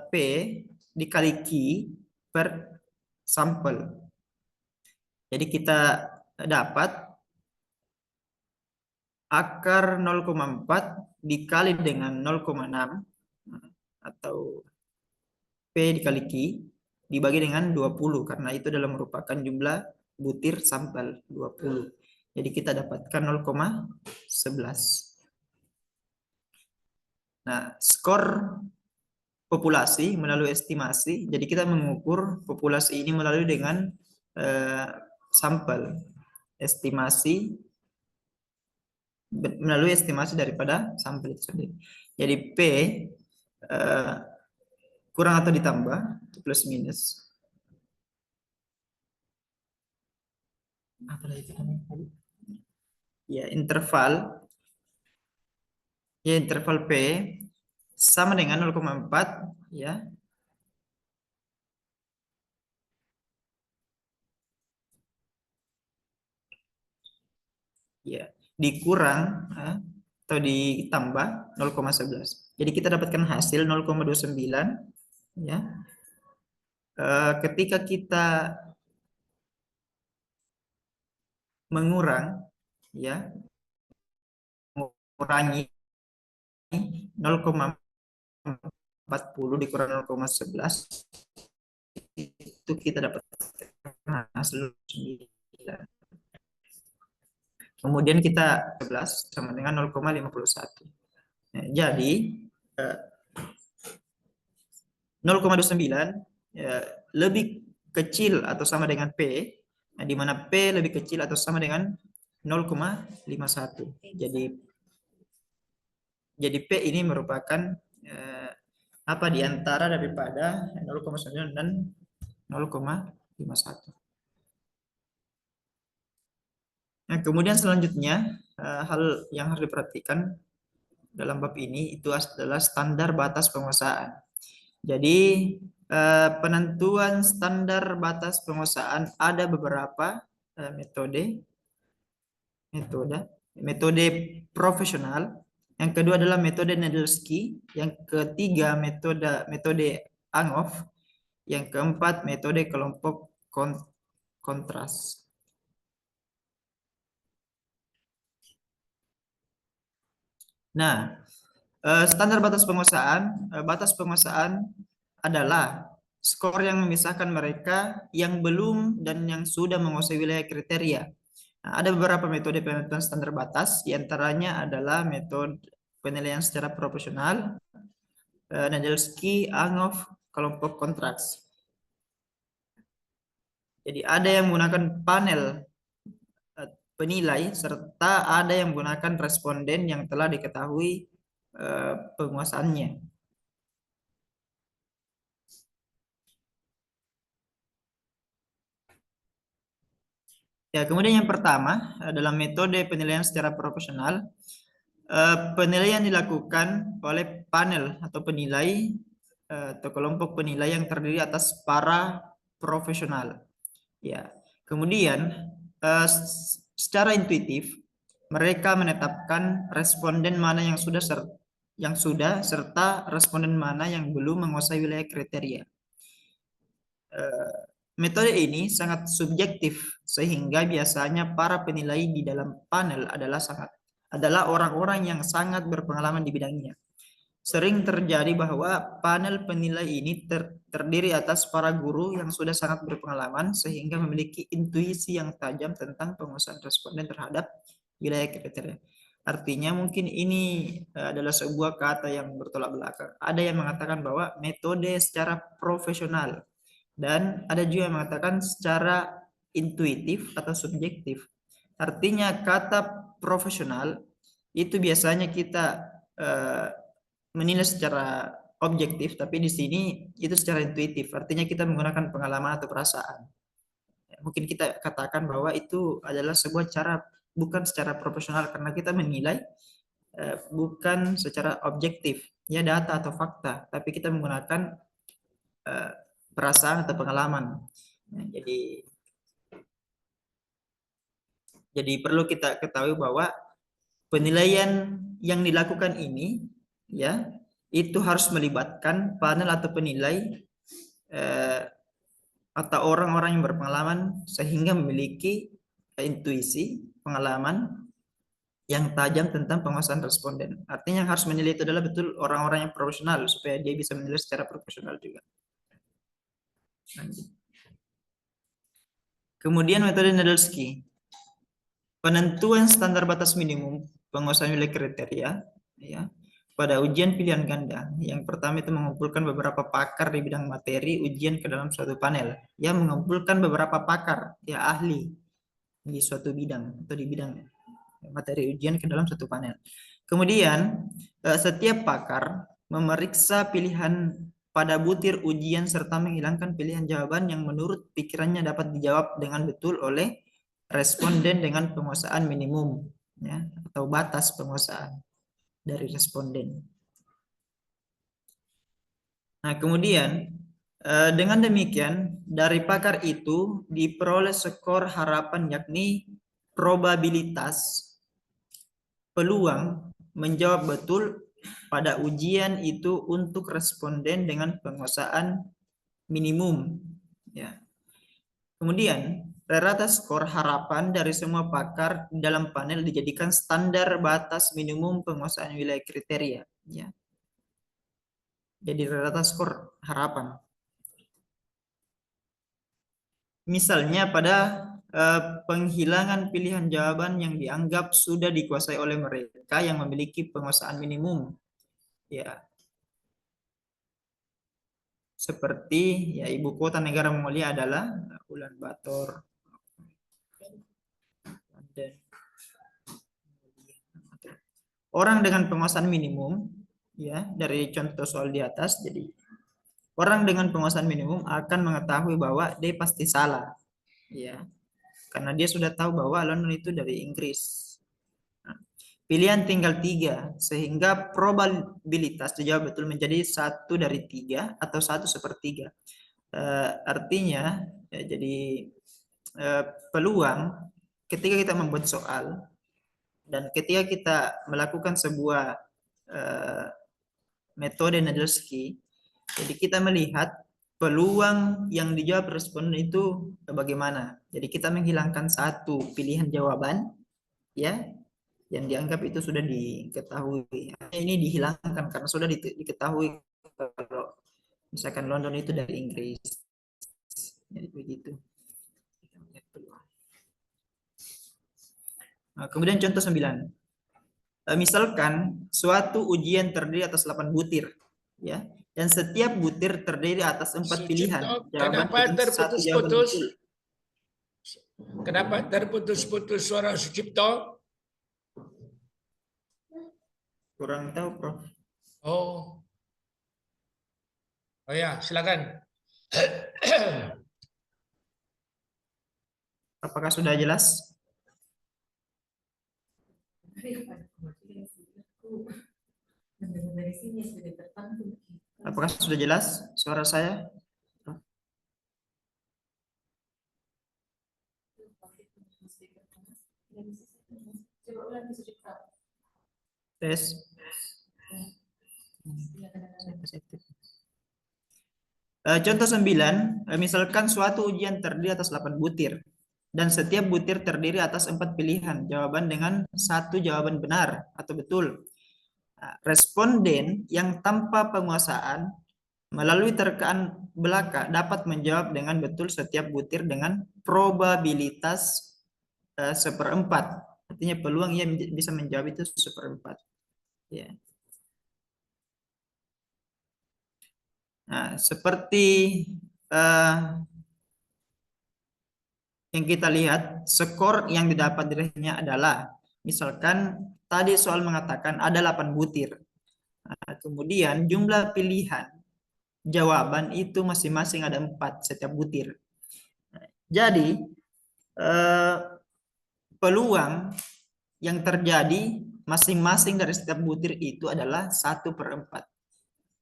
P dikali Q per sampel. Jadi kita dapat akar 0,4 dikali dengan 0,6 atau P dikali Q dibagi dengan 20 karena itu adalah merupakan jumlah butir sampel 20. Jadi kita dapatkan 0,11. Nah, skor populasi melalui estimasi. Jadi kita mengukur populasi ini melalui dengan sampel. Estimasi melalui estimasi daripada sampel itu sendiri. Jadi P kurang atau ditambah plus minus. Apa lagi tadi? Ya, interval P sama dengan 0,4 ya. Ya, dikurang atau ditambah 0,11. Jadi kita dapatkan hasil 0,29 ya. Ketika kita mengurangi 0,40 dikurang 0,11 itu kita dapat hasil 9. Kemudian kita 11 sama dengan 0,51. Nah, jadi 0,29 lebih kecil atau sama dengan P, nah, di mana P lebih kecil atau sama dengan 0,51. Jadi P ini merupakan di antara daripada 0,9 dan 0,51. Nah, kemudian selanjutnya hal yang harus diperhatikan dalam bab ini itu adalah standar batas penguasaan. Jadi penentuan standar batas penguasaan ada beberapa metode profesional. Yang kedua adalah metode Nedelski, yang ketiga metode Anghoff, yang keempat metode kelompok kontras. Nah, standar batas penguasaan adalah skor yang memisahkan mereka yang belum dan yang sudah menguasai wilayah kriteria. Nah, ada beberapa metode penentuan standar batas, diantaranya adalah metode penilaian secara proporsional, Nedelski, Anghoff, kelompok kontras. Jadi ada yang menggunakan panel penilai serta ada yang menggunakan responden yang telah diketahui penguasaannya. Ya, kemudian yang pertama dalam metode penilaian secara profesional, penilaian dilakukan oleh panel atau penilai atau kelompok penilai yang terdiri atas para profesional. Ya, kemudian secara intuitif mereka menetapkan responden mana yang sudah serta responden mana yang belum menguasai wilayah kriteria. Metode ini sangat subjektif sehingga biasanya para penilai di dalam panel adalah orang-orang yang sangat berpengalaman di bidangnya. Sering terjadi bahwa panel penilai ini terdiri atas para guru yang sudah sangat berpengalaman sehingga memiliki intuisi yang tajam tentang penguasaan responden terhadap wilayah kriteria. Artinya mungkin ini adalah sebuah kata yang bertolak belakang. Ada yang mengatakan bahwa metode secara profesional, dan ada juga yang mengatakan secara intuitif atau subjektif. Artinya kata profesional itu biasanya kita menilai secara objektif, tapi di sini itu secara intuitif. Artinya kita menggunakan pengalaman atau perasaan. Mungkin kita katakan bahwa itu adalah sebuah cara bukan secara profesional karena kita menilai bukan secara objektif, ya data atau fakta, tapi kita menggunakan perasaan atau pengalaman. Nah, jadi perlu kita ketahui bahwa penilaian yang dilakukan ini, ya, itu harus melibatkan panel atau penilai atau orang-orang yang berpengalaman sehingga memiliki intuisi, pengalaman yang tajam tentang penguasaan responden. Artinya yang harus menilai itu adalah betul orang-orang yang profesional supaya dia bisa menilai secara profesional juga. Kemudian metode Nadolsky, penentuan standar batas minimum penguasaan wilayah kriteria, ya, pada ujian pilihan ganda. Yang pertama itu mengumpulkan beberapa pakar di bidang materi ujian ke dalam suatu panel, ya, mengumpulkan beberapa pakar, ya, ahli di suatu bidang atau di bidang materi ujian ke dalam suatu panel. Kemudian setiap pakar memeriksa pilihan pada butir ujian serta menghilangkan pilihan jawaban yang menurut pikirannya dapat dijawab dengan betul oleh responden dengan penguasaan minimum, ya, atau batas penguasaan dari responden. Nah, kemudian dengan demikian dari pakar itu diperoleh skor harapan, yakni probabilitas peluang menjawab betul pada ujian itu untuk responden dengan penguasaan minimum, ya. Kemudian rata skor harapan dari semua pakar dalam panel dijadikan standar batas minimum penguasaan wilayah kriteria, ya. Jadi rata skor harapan. Misalnya pada penghilangan pilihan jawaban yang dianggap sudah dikuasai oleh mereka yang memiliki penguasaan minimum, ya, seperti, ya, ibu kota negara Mongolia adalah Ulaanbaatar. Orang dengan penguasaan minimum, ya, dari contoh soal di atas, jadi orang dengan penguasaan minimum akan mengetahui bahwa dia pasti salah, ya, karena dia sudah tahu bahwa London itu dari Inggris. Nah, pilihan tinggal 3 sehingga probabilitas dijawab betul menjadi 1 dari 3 atau 1/3. Artinya, ya, jadi peluang ketika kita membuat soal dan ketika kita melakukan sebuah metode Nadolsky, jadi kita melihat peluang yang dijawab responden itu bagaimana. Jadi kita menghilangkan 1 pilihan jawaban, ya, yang dianggap itu sudah diketahui. Ini dihilangkan karena sudah diketahui kalau misalkan London itu dari Inggris. Jadi begitu. Nah, kemudian contoh 9. Misalkan suatu ujian terdiri atas 8 butir, ya, dan setiap butir terdiri atas 4 pilihan. Kenapa terputus-putus? Kenapa terputus-putus suara Sucipto? Kurang tahu, Prof. Oh. Oh ya, silakan. Apakah sudah jelas? Apakah sudah jelas suara saya? Tes. Contoh 9, misalkan suatu ujian terdiri atas 8 butir dan setiap butir terdiri atas 4 pilihan jawaban dengan satu jawaban benar atau betul. Nah, responden yang tanpa penguasaan melalui terkaan belaka dapat menjawab dengan betul setiap butir dengan probabilitas 1/4. Artinya peluang ia bisa menjawab itu 1/4. Ya. Nah, seperti yang kita lihat, skor yang didapat dirinya adalah, misalkan tadi soal mengatakan ada 8 butir. Nah, kemudian jumlah pilihan jawaban itu masing-masing ada 4 setiap butir. Jadi peluang yang terjadi masing-masing dari setiap butir itu adalah 1/4.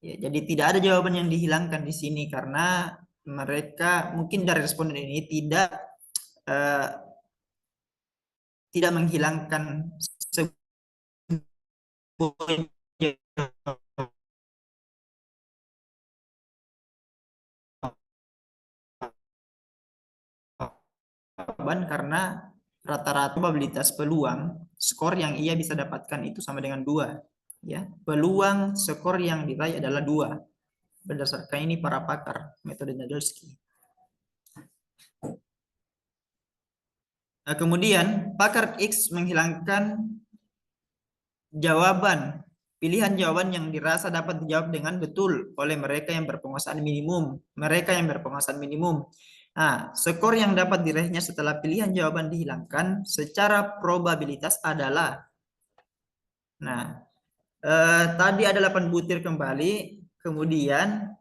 Ya, jadi tidak ada jawaban yang dihilangkan di sini karena mereka mungkin dari responden ini tidak menghilangkan sebuah jawaban karena rata-rata probabilitas peluang skor yang ia bisa dapatkan itu sama dengan 2. Ya, peluang skor yang diraih adalah 2. Berdasarkan ini para pakar metode Nadolsky. Nah, kemudian pakar X menghilangkan jawaban, pilihan jawaban yang dirasa dapat dijawab dengan betul oleh mereka yang berpenguasaan minimum. Nah, skor yang dapat diraihnya setelah pilihan jawaban dihilangkan secara probabilitas adalah, nah, tadi ada 8 butir kembali, kemudian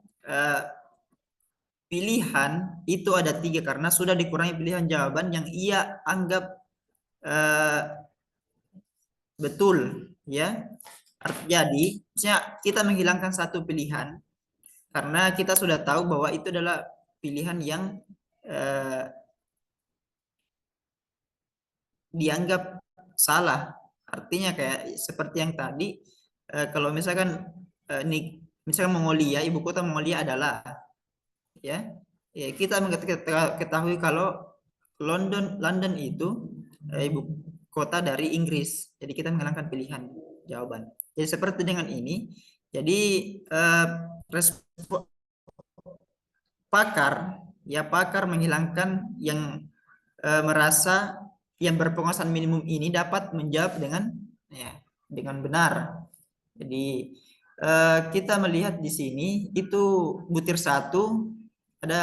pilihan itu ada 3 karena sudah dikurangi pilihan jawaban yang ia anggap betul, ya. Jadi kita menghilangkan satu pilihan karena kita sudah tahu bahwa itu adalah pilihan yang dianggap salah. Artinya kayak seperti yang tadi, kalau misalkan misalkan Mongolia, ibu kota Mongolia adalah, ya kita ketahui kalau London itu ibu kota dari Inggris. Jadi kita menghilangkan pilihan jawaban. Jadi seperti dengan ini. Jadi pakar menghilangkan yang merasa yang berpenguasaan minimum ini dapat menjawab dengan benar. Jadi kita melihat di sini itu butir 1 ada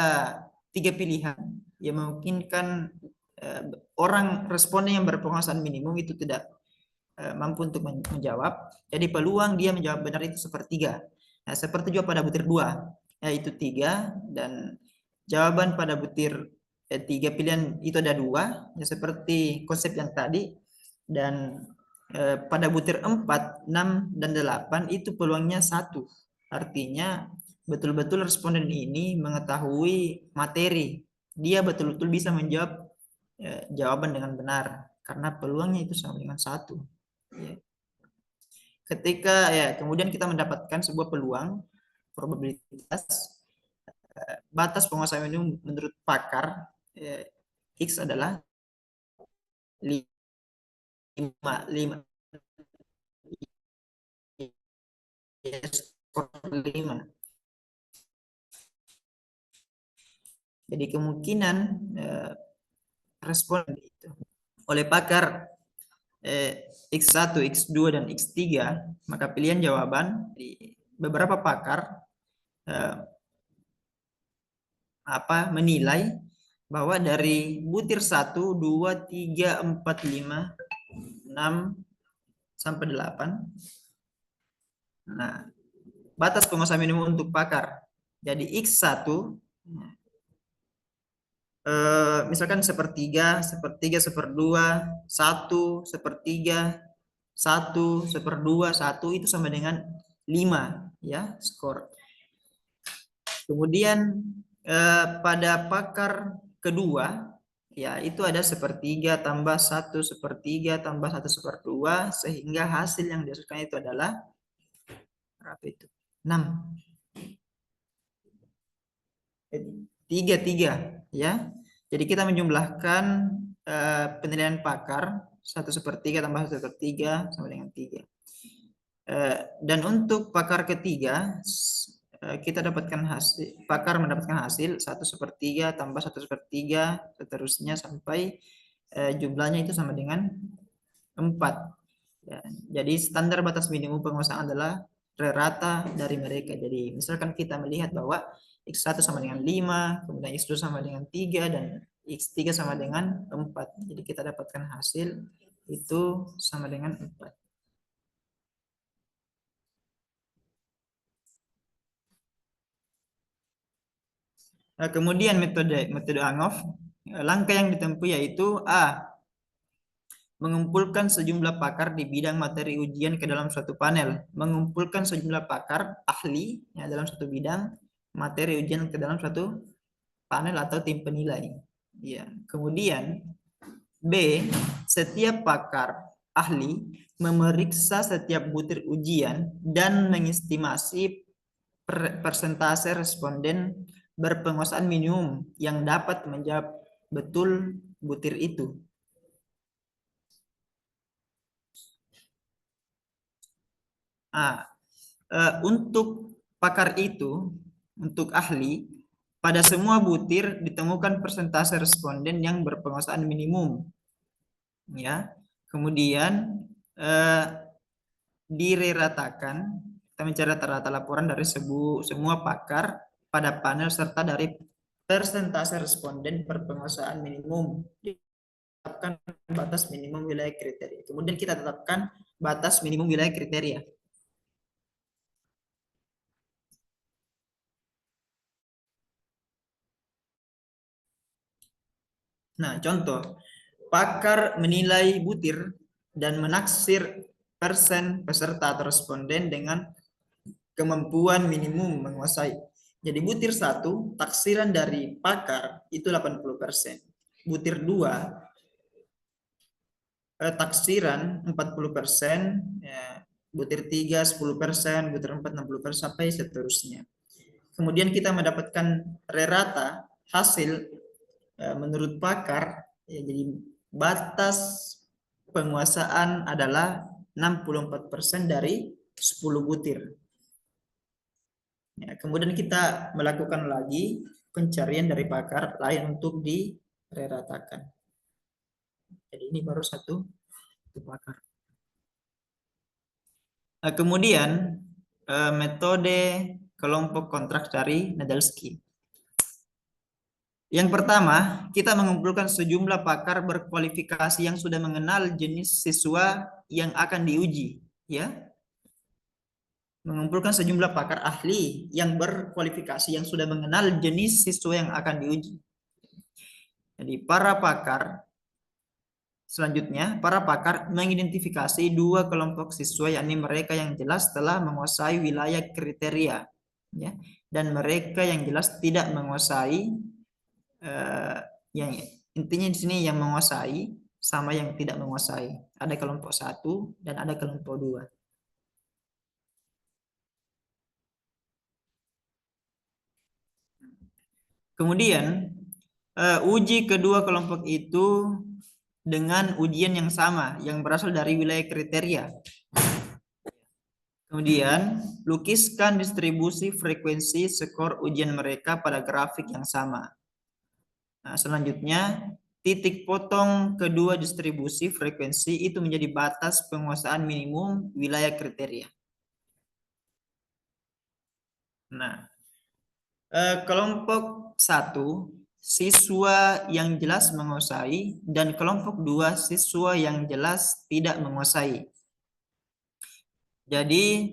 3 pilihan yang memungkinkan orang responden yang berpenguasaan minimum itu tidak mampu untuk menjawab. Jadi peluang dia menjawab benar itu 1/3. Nah, seperti juga pada butir 2, yaitu 3 dan jawaban pada butir 3 pilihan itu ada 2, ya seperti konsep yang tadi. Dan pada butir 4, 6 dan 8 itu peluangnya 1. Artinya betul-betul responden ini mengetahui materi. Dia betul-betul bisa menjawab jawaban dengan benar karena peluangnya itu sama dengan 1. Ya. Ketika kemudian kita mendapatkan sebuah peluang probabilitas batas penguasaan minimum menurut pakar X adalah 5. Jadi kemungkinan respon itu oleh pakar X1, X2 dan X3, maka pilihan jawaban di beberapa pakar menilai bahwa dari butir 1, 2, 3, 4, 5, 6, sampai 8. Nah, batas penguasaan minimum untuk pakar. Jadi X1, misalkan sepertiga, sepertiga, seperdua, 1, sepertiga, 1, seperdua, 1 itu sama dengan 5 ya skor. Kemudian pada pakar kedua ya itu ada sepertiga tambah 1 sepertiga tambah 1 seperdua sehingga hasil yang dihasilkan itu adalah berapa itu? 6. 3 ya. Jadi kita menjumlahkan penilaian pakar 1 sepertiga tambah 1 sepertiga sama dengan 3. Dan untuk pakar ketiga kita dapatkan hasil, pakar mendapatkan hasil 1 sepertiga tambah 1 sepertiga seterusnya sampai jumlahnya itu sama dengan 4 ya. Jadi standar batas minimum penguasaan adalah rata dari mereka. Jadi misalkan kita melihat bahwa X1 sama dengan 5, kemudian X2 sama dengan 3 dan X3 sama dengan 4. Jadi kita dapatkan hasil itu sama dengan 4. Nah, kemudian metode Anghoff, langkah yang ditempuh yaitu A. Mengumpulkan sejumlah pakar di bidang materi ujian ke dalam suatu panel. Mengumpulkan sejumlah pakar ahli ya, dalam suatu bidang materi ujian ke dalam suatu panel atau tim penilai. Ya. Kemudian B. Setiap pakar ahli memeriksa setiap butir ujian dan mengestimasi persentase responden berpenguasaan minimum yang dapat menjawab betul butir itu. Untuk pakar itu, untuk ahli, pada semua butir ditemukan persentase responden yang berpenguasaan minimum. Ya, kemudian diratakan, kita mencari rata-rata laporan dari semua pakar pada panel serta dari persentase responden berpenguasaan minimum. Ditetapkan batas minimum wilayah kriteria. Kemudian kita tetapkan batas minimum wilayah kriteria. Nah, contoh, pakar menilai butir dan menaksir persen peserta atau responden dengan kemampuan minimum menguasai. Jadi butir 1, taksiran dari pakar itu 80%. Butir 2, taksiran 40%, ya, butir 3 10%, butir 4 60% sampai seterusnya. Kemudian kita mendapatkan rata hasil menurut pakar, ya, jadi batas penguasaan adalah 64% dari 10 butir. Ya, kemudian kita melakukan lagi pencarian dari pakar lain untuk diratakan. Jadi ini baru satu pakar. Nah, kemudian metode kelompok kontrak dari Nadolsky. Yang pertama, kita mengumpulkan sejumlah pakar berkualifikasi yang sudah mengenal jenis siswa yang akan diuji, ya. Mengumpulkan sejumlah pakar ahli yang berkualifikasi yang sudah mengenal jenis siswa yang akan diuji. Jadi para pakar selanjutnya, para pakar mengidentifikasi 2 kelompok siswa, yakni mereka yang jelas telah menguasai wilayah kriteria, ya, dan mereka yang jelas tidak menguasai. Yang intinya di sini yang menguasai sama yang tidak menguasai. Ada kelompok 1 dan ada kelompok 2. Kemudian uji kedua kelompok itu dengan ujian yang sama yang berasal dari wilayah kriteria. Kemudian lukiskan distribusi frekuensi skor ujian mereka pada grafik yang sama. Nah, selanjutnya titik potong kedua distribusi frekuensi itu menjadi batas penguasaan minimum wilayah kriteria. Nah, kelompok 1 siswa yang jelas menguasai, dan kelompok 2 siswa yang jelas tidak menguasai. Jadi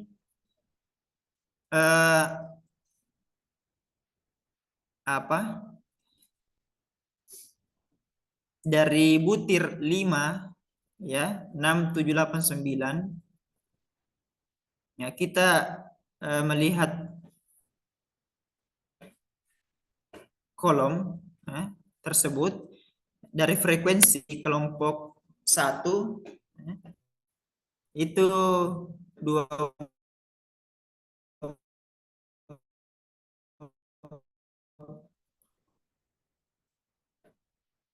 dari butir 5 ya, 6, 7, 8, 9 ya, kita melihat kolom tersebut dari frekuensi kelompok 1 itu 2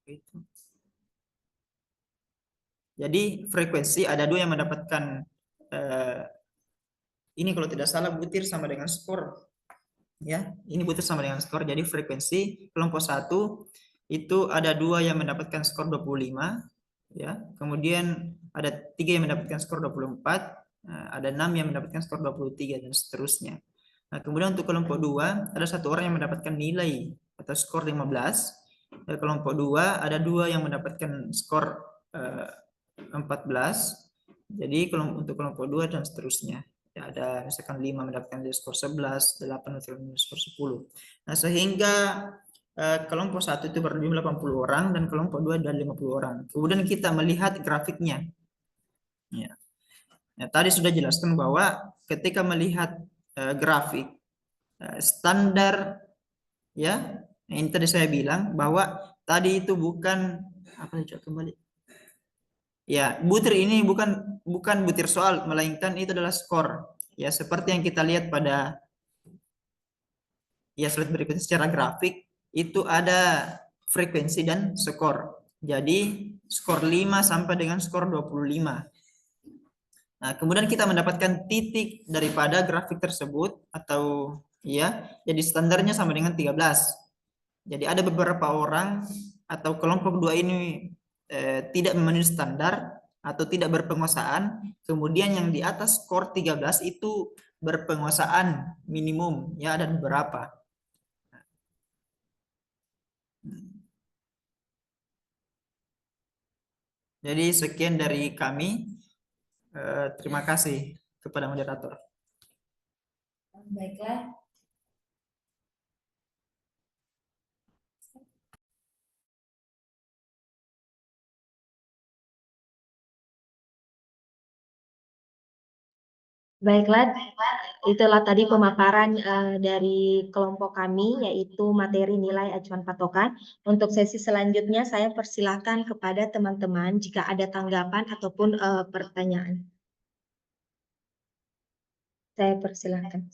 itu. Jadi frekuensi ada 2 yang mendapatkan ini kalau tidak salah butir sama dengan skor ya, ini butir sama dengan skor. Jadi frekuensi kelompok 1 itu ada 2 yang mendapatkan skor 25 ya, kemudian ada 3 yang mendapatkan skor 24, ada 6 yang mendapatkan skor 23 dan seterusnya. Nah, kemudian untuk kelompok 2 ada 1 orang yang mendapatkan nilai atau skor 15. Dari kelompok 2 ada 2 yang mendapatkan skor 14. Jadi untuk kelompok 2 dan seterusnya. Ya, ada misalkan 5 mendapatkan skor 11, 8 mendapatkan skor 10. Nah, sehingga kelompok 1 itu berjumlah 80 orang dan kelompok 2 ada 50 orang. Kemudian kita melihat grafiknya. Ya. Nah, tadi sudah jelaskan bahwa ketika melihat grafik standar ya, ini tadi saya bilang bahwa tadi itu bukan kembali. Ya, butir ini bukan butir soal, melainkan itu adalah skor. Ya, seperti yang kita lihat pada slide berikutnya secara grafik, itu ada frekuensi dan skor. Jadi, skor 5 sampai dengan skor 25. Nah, kemudian kita mendapatkan titik daripada grafik tersebut atau ya, jadi standarnya sama dengan 13. Jadi ada beberapa orang atau kelompok 2 ini tidak memenuhi standar atau tidak berpenguasaan, kemudian yang di atas skor 13 itu berpenguasaan minimum, ya ada beberapa. Jadi sekian dari kami, terima kasih kepada moderator. Baiklah. Baiklah, itulah tadi pemaparan dari kelompok kami, yaitu materi nilai acuan patokan. Untuk sesi selanjutnya, saya persilahkan kepada teman-teman jika ada tanggapan ataupun pertanyaan. Saya persilahkan.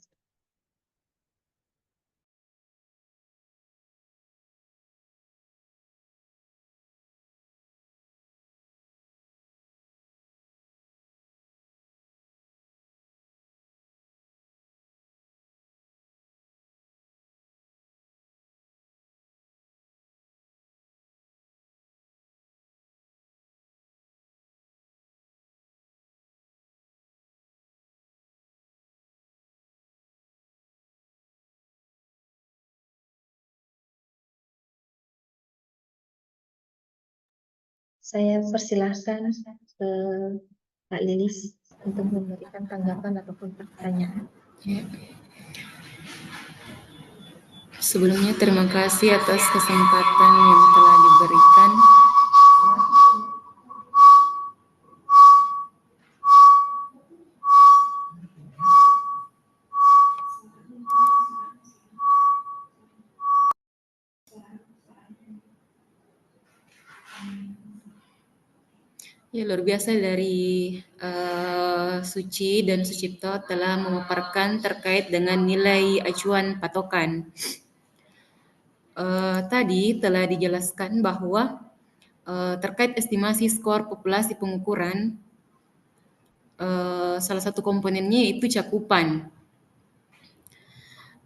Saya persilahkan Pak Lilis untuk memberikan tanggapan ataupun pertanyaan. Ya. Sebelumnya terima kasih atas kesempatan yang telah diberikan. Ya, luar biasa dari Suci dan Sucipto telah memaparkan terkait dengan nilai acuan patokan. Tadi telah dijelaskan bahwa terkait estimasi skor populasi pengukuran, salah satu komponennya itu cakupan.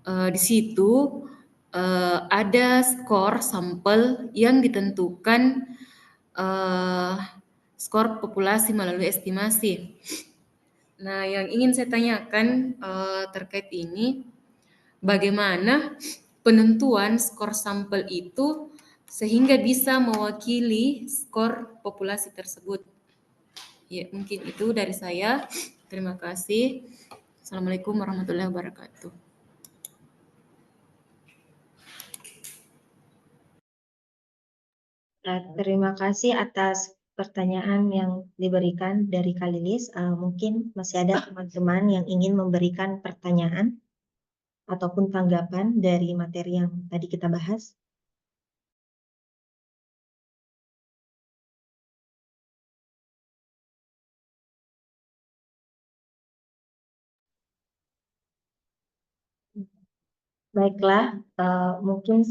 Di situ ada skor sampel yang ditentukan skor populasi melalui estimasi. Nah, yang ingin saya tanyakan terkait ini, bagaimana penentuan skor sampel itu sehingga bisa mewakili skor populasi tersebut. Ya, mungkin itu dari saya. Terima kasih. Assalamualaikum warahmatullahi wabarakatuh. Terima kasih atas pertanyaan yang diberikan dari Kak Lilis. Mungkin masih ada teman-teman yang ingin memberikan pertanyaan ataupun tanggapan dari materi yang tadi kita bahas. Baiklah, mungkin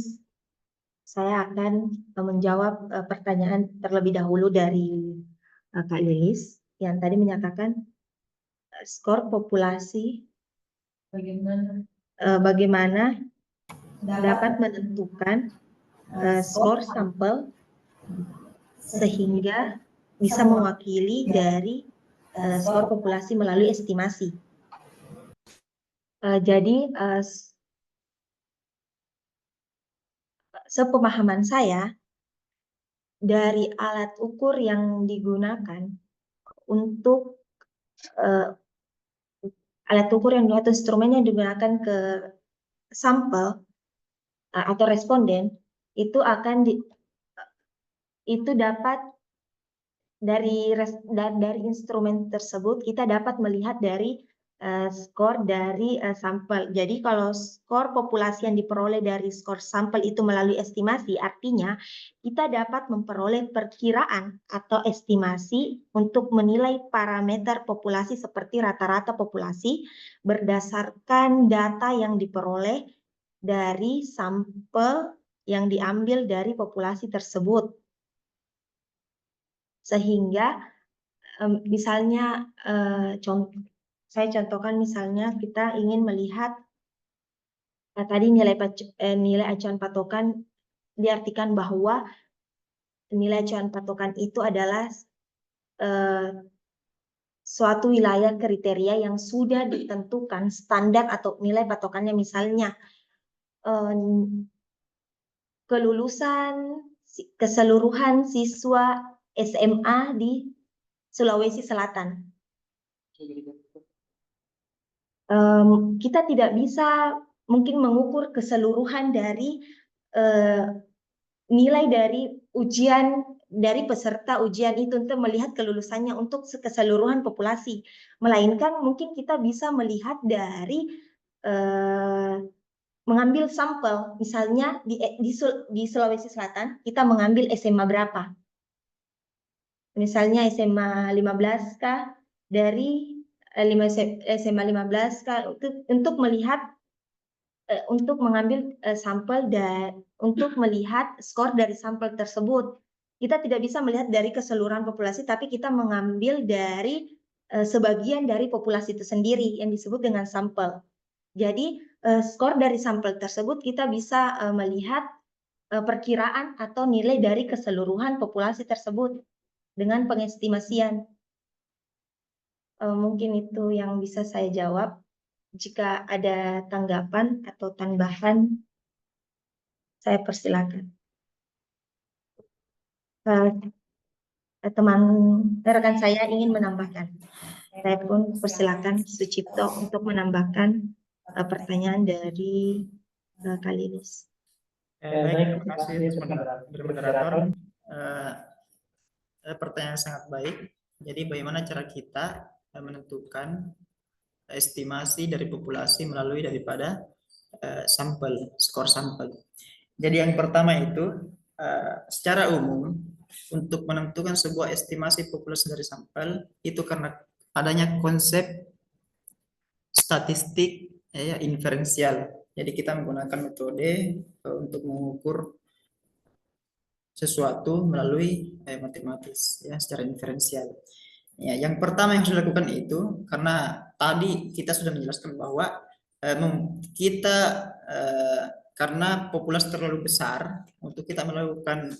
saya akan menjawab pertanyaan terlebih dahulu dari Kak Lilis yang tadi menyatakan skor populasi bagaimana dapat menentukan skor sampel sehingga bisa mewakili dari skor populasi melalui estimasi. Jadi sepemahaman saya, dari alat ukur yang digunakan untuk alat ukur yang atau instrumen yang digunakan ke sampel atau responden itu akan itu dapat dari instrumen tersebut kita dapat melihat dari skor dari sampel. Jadi kalau skor populasi yang diperoleh dari skor sampel itu melalui estimasi, artinya kita dapat memperoleh perkiraan atau estimasi untuk menilai parameter populasi seperti rata-rata populasi berdasarkan data yang diperoleh dari sampel yang diambil dari populasi tersebut. Sehingga misalnya saya contohkan misalnya kita ingin melihat tadi nilai acuan patokan diartikan bahwa nilai acuan patokan itu adalah suatu wilayah kriteria yang sudah ditentukan standar atau nilai patokannya, misalnya kelulusan keseluruhan siswa SMA di Sulawesi Selatan. Kita tidak bisa mungkin mengukur keseluruhan dari nilai dari ujian dari peserta ujian itu untuk melihat kelulusannya untuk keseluruhan populasi, melainkan mungkin kita bisa melihat dari mengambil sampel, misalnya di Sulawesi Selatan kita mengambil SMA berapa, misalnya SMA 15 kah, dari SMA 15 kah, untuk melihat untuk mengambil sampel dan untuk melihat skor dari sampel tersebut. Kita tidak bisa melihat dari keseluruhan populasi, tapi kita mengambil dari sebagian dari populasi itu sendiri yang disebut dengan sampel. Jadi skor dari sampel tersebut kita bisa melihat perkiraan atau nilai dari keseluruhan populasi tersebut dengan pengestimasian. Mungkin itu yang bisa saya jawab. Jika ada tanggapan atau tambahan, saya persilakan. Rekan saya ingin menambahkan. Saya pun persilakan Sucipto untuk menambahkan pertanyaan dari Kak Lilis. Baik, terima kasih moderator. Pertanyaan sangat baik. Jadi bagaimana cara kita menentukan estimasi dari populasi melalui daripada sampel, skor sampel. Jadi yang pertama itu secara umum untuk menentukan sebuah estimasi populasi dari sampel itu karena adanya konsep statistik ya, inferensial. Jadi kita menggunakan metode untuk mengukur sesuatu melalui matematis ya secara inferensial. Ya, yang pertama yang harus dilakukan itu karena tadi kita sudah menjelaskan bahwa kita karena populasi terlalu besar untuk kita melakukan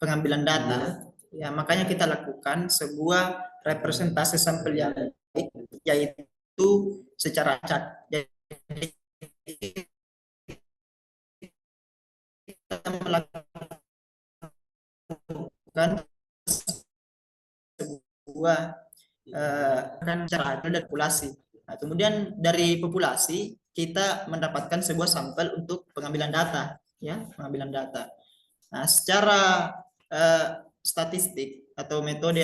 pengambilan data, ya makanya kita lakukan sebuah representasi sampel yang baik, yaitu secara acak. Jadi kita melakukan sebuah kan cara adil dari populasi. Nah, kemudian dari populasi kita mendapatkan sebuah sampel untuk pengambilan data, ya, pengambilan data. Nah, secara statistik atau metode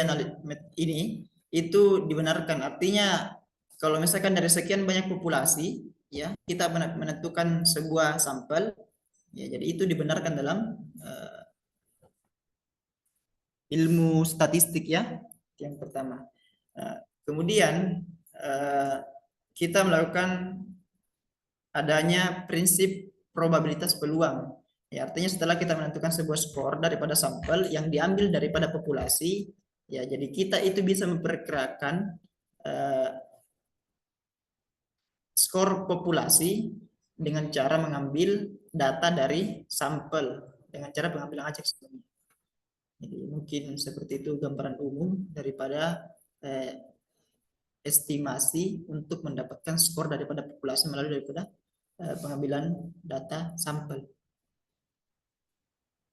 ini itu dibenarkan. Artinya kalau misalkan dari sekian banyak populasi, ya, kita menentukan sebuah sampel, ya, jadi itu dibenarkan dalam ilmu statistik, ya, yang pertama. Kemudian kita melakukan adanya prinsip probabilitas peluang. Ya, artinya setelah kita menentukan sebuah skor daripada sampel yang diambil daripada populasi, ya, jadi kita itu bisa memperkirakan skor populasi dengan cara mengambil data dari sampel dengan cara pengambilan acak sebelumnya. Jadi mungkin seperti itu gambaran umum daripada estimasi untuk mendapatkan skor daripada populasi melalui daripada pengambilan data sampel.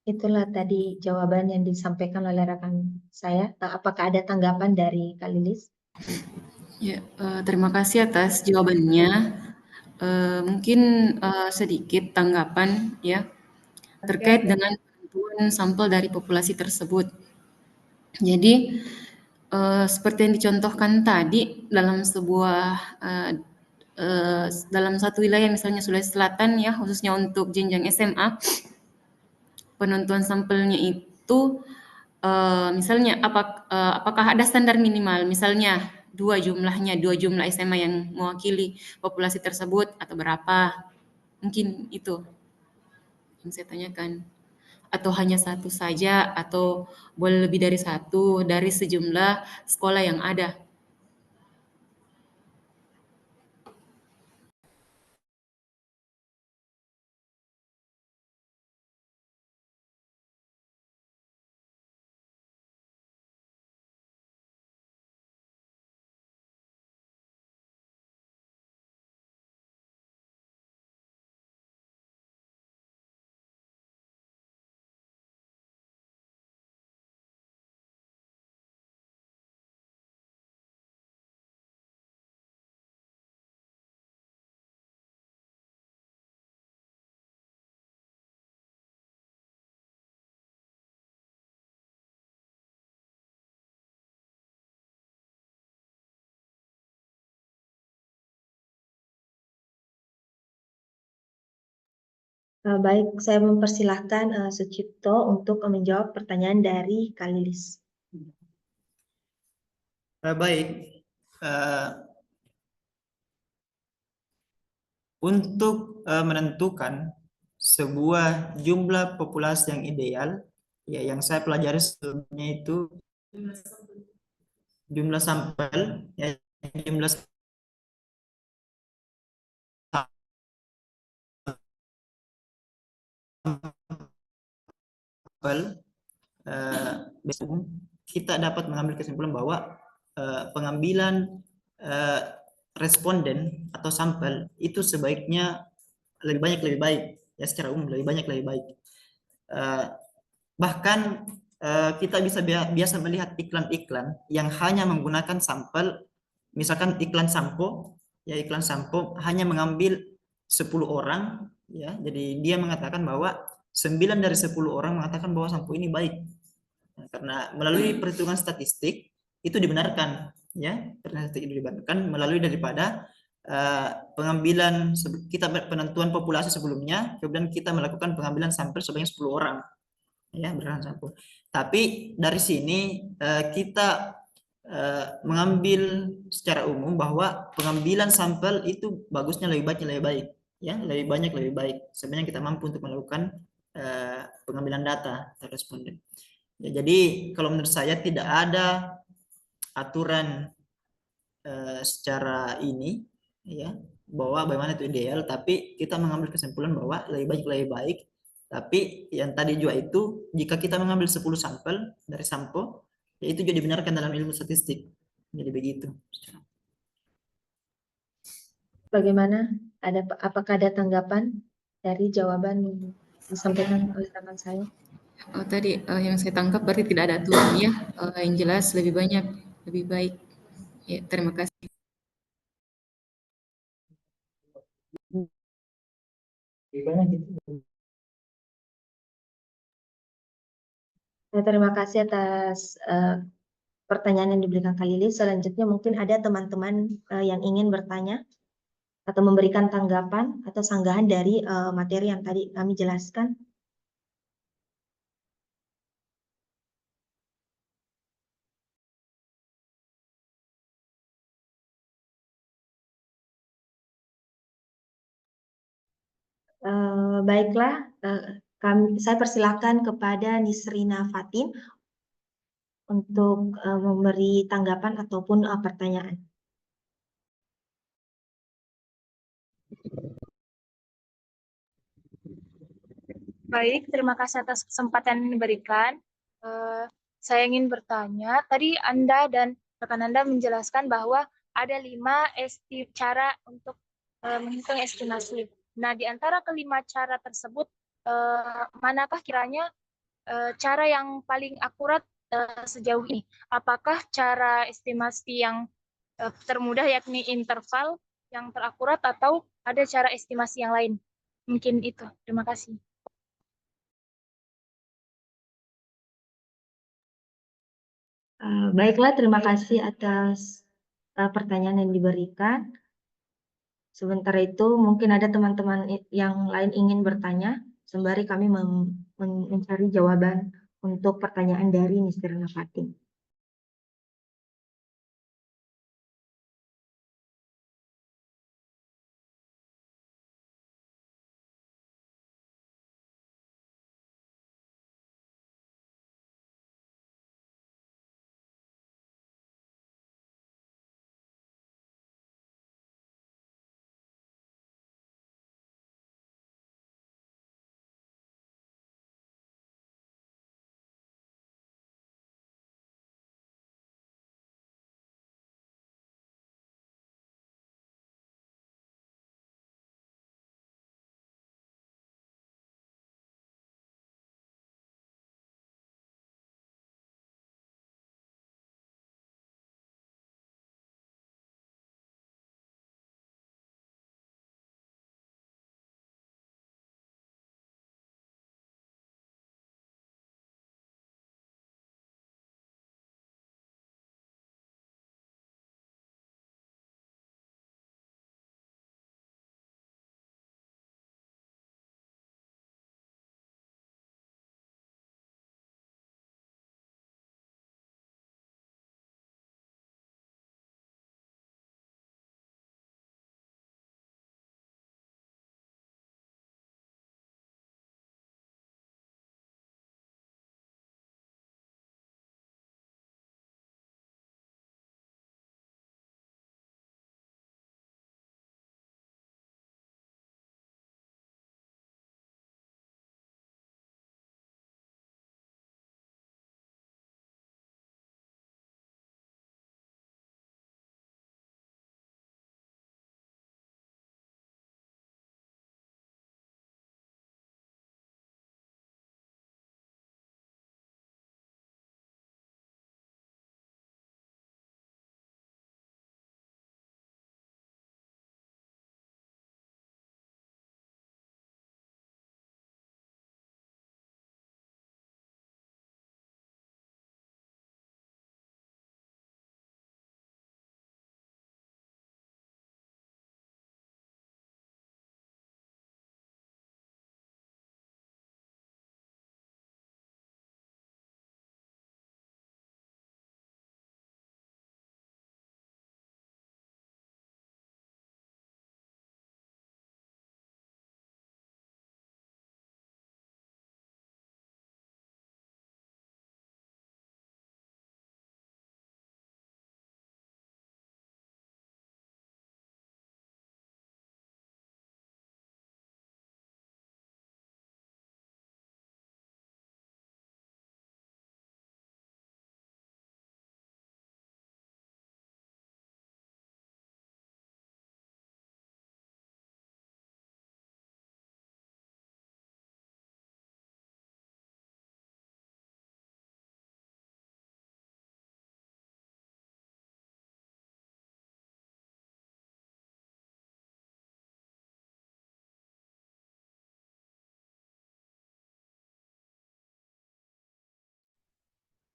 Itulah tadi jawaban yang disampaikan oleh rekan saya. Apakah ada tanggapan dari Kak Lilis? Ya, terima kasih atas jawabannya. Mungkin sedikit tanggapan ya terkait dengan penentuan sampel dari populasi tersebut. Jadi seperti yang dicontohkan tadi dalam sebuah dalam satu wilayah misalnya Sulawesi Selatan ya khususnya untuk jenjang SMA penentuan sampelnya itu misalnya apakah ada standar minimal misalnya dua jumlah SMA yang mewakili populasi tersebut atau berapa, mungkin itu yang saya tanyakan, atau hanya satu saja atau boleh lebih dari satu dari sejumlah sekolah yang ada. Baik, saya mempersilahkan Sucipto untuk menjawab pertanyaan dari Kak Lilis. Baik, untuk menentukan sebuah jumlah populasi yang ideal, ya, yang saya pelajari sebelumnya itu jumlah sampel, ya, jumlah sampel, kita dapat mengambil kesimpulan bahwa pengambilan responden atau sampel itu sebaiknya lebih baik, ya, secara umum lebih banyak lebih baik. Bahkan kita biasa melihat iklan-iklan yang hanya menggunakan sampel, misalkan iklan sampo, ya, iklan sampo hanya mengambil 10 orang, ya, jadi dia mengatakan bahwa 9 dari 10 orang mengatakan bahwa sampo ini baik. Nah, karena melalui perhitungan statistik itu dibenarkan, ya, statistik itu dibenarkan melalui daripada pengambilan kita penentuan populasi sebelumnya, kemudian kita melakukan pengambilan sampel sebanyak 10 orang, ya, berdasarkan sampel. Tapi dari sini kita mengambil secara umum bahwa pengambilan sampel itu bagusnya lebih baik, ya, lebih banyak lebih baik sebenarnya kita mampu untuk melakukan pengambilan data responden. Ya, jadi kalau menurut saya tidak ada aturan secara ini, ya, bahwa bagaimana itu ideal, tapi kita mengambil kesimpulan bahwa lebih baik. Tapi yang tadi juga itu jika kita mengambil 10 sampel dari sampo, ya, itu juga dibenarkan dalam ilmu statistik. Jadi begitu. Bagaimana? Apakah ada tanggapan dari jawaban yang disampaikan oleh rekan saya? Tadi yang saya tangkap berarti tidak ada aturan ya. Yang jelas lebih banyak, lebih baik. Ya, terima kasih. Terima kasih atas pertanyaan yang diberikan Kak Lili. Selanjutnya mungkin ada teman-teman yang ingin bertanya atau memberikan tanggapan atau sanggahan dari materi yang tadi kami jelaskan. Baiklah, saya persilakan kepada Nisrina Fatin untuk memberi tanggapan ataupun pertanyaan. Baik, terima kasih atas kesempatan yang diberikan. Saya ingin bertanya, tadi Anda dan rekan Anda menjelaskan bahwa ada 5 cara untuk menghitung estimasi. Nah, di antara kelima cara tersebut, manakah kiranya cara yang paling akurat sejauh ini? Apakah cara estimasi yang termudah yakni interval yang terakurat atau ada cara estimasi yang lain? Mungkin itu. Terima kasih. Baiklah, terima kasih atas pertanyaan yang diberikan. Sementara itu, mungkin ada teman-teman yang lain ingin bertanya, sembari kami mencari jawaban untuk pertanyaan dari Mr. Nafatin.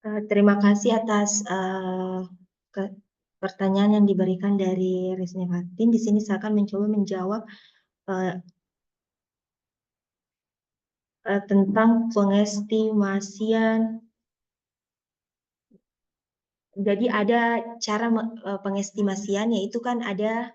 Terima kasih atas pertanyaan yang diberikan dari Resni Fatin. Di sini saya akan mencoba menjawab tentang pengestimasian. Jadi ada cara pengestimasian, yaitu kan ada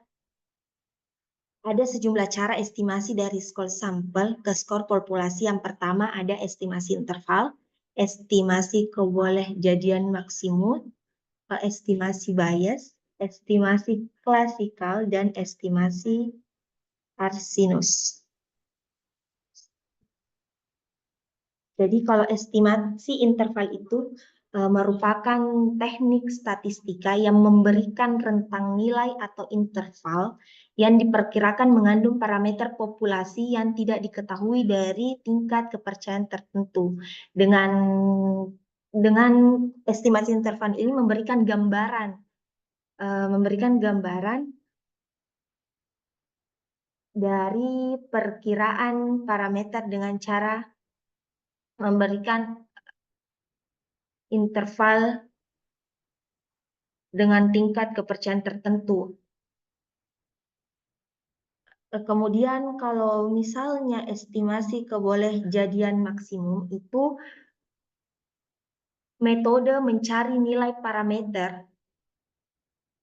sejumlah cara estimasi dari skor sampel ke skor populasi. Yang pertama ada estimasi interval, estimasi kebolehjadian maksimum, estimasi bias, estimasi klasikal, dan estimasi Arsinus. Jadi kalau estimasi interval itu merupakan teknik statistika yang memberikan rentang nilai atau interval yang diperkirakan mengandung parameter populasi yang tidak diketahui dari tingkat kepercayaan tertentu. Dengan estimasi interval ini memberikan gambaran dari perkiraan parameter dengan cara memberikan interval dengan tingkat kepercayaan tertentu. Kemudian kalau misalnya estimasi kebolehjadian maksimum itu metode mencari nilai parameter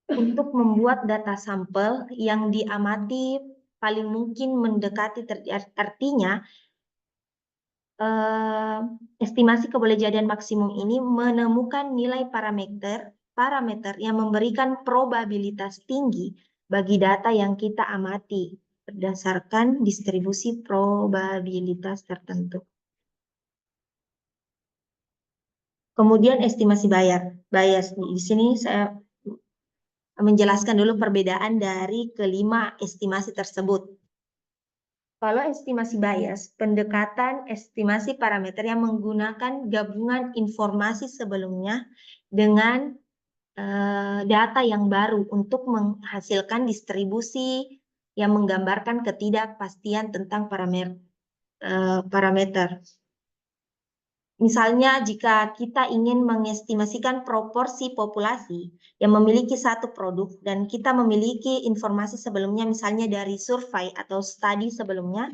untuk membuat data sampel yang diamati paling mungkin mendekati, artinya estimasi kebolehjadian maksimum ini menemukan nilai parameter yang memberikan probabilitas tinggi bagi data yang kita amati berdasarkan distribusi probabilitas tertentu. Kemudian estimasi bias. Di sini saya menjelaskan dulu perbedaan dari kelima estimasi tersebut. Kalau estimasi bias, pendekatan estimasi parameter yang menggunakan gabungan informasi sebelumnya dengan data yang baru untuk menghasilkan distribusi yang menggambarkan ketidakpastian tentang parameter. Misalnya jika kita ingin mengestimasikan proporsi populasi yang memiliki satu produk dan kita memiliki informasi sebelumnya misalnya dari survei atau studi sebelumnya,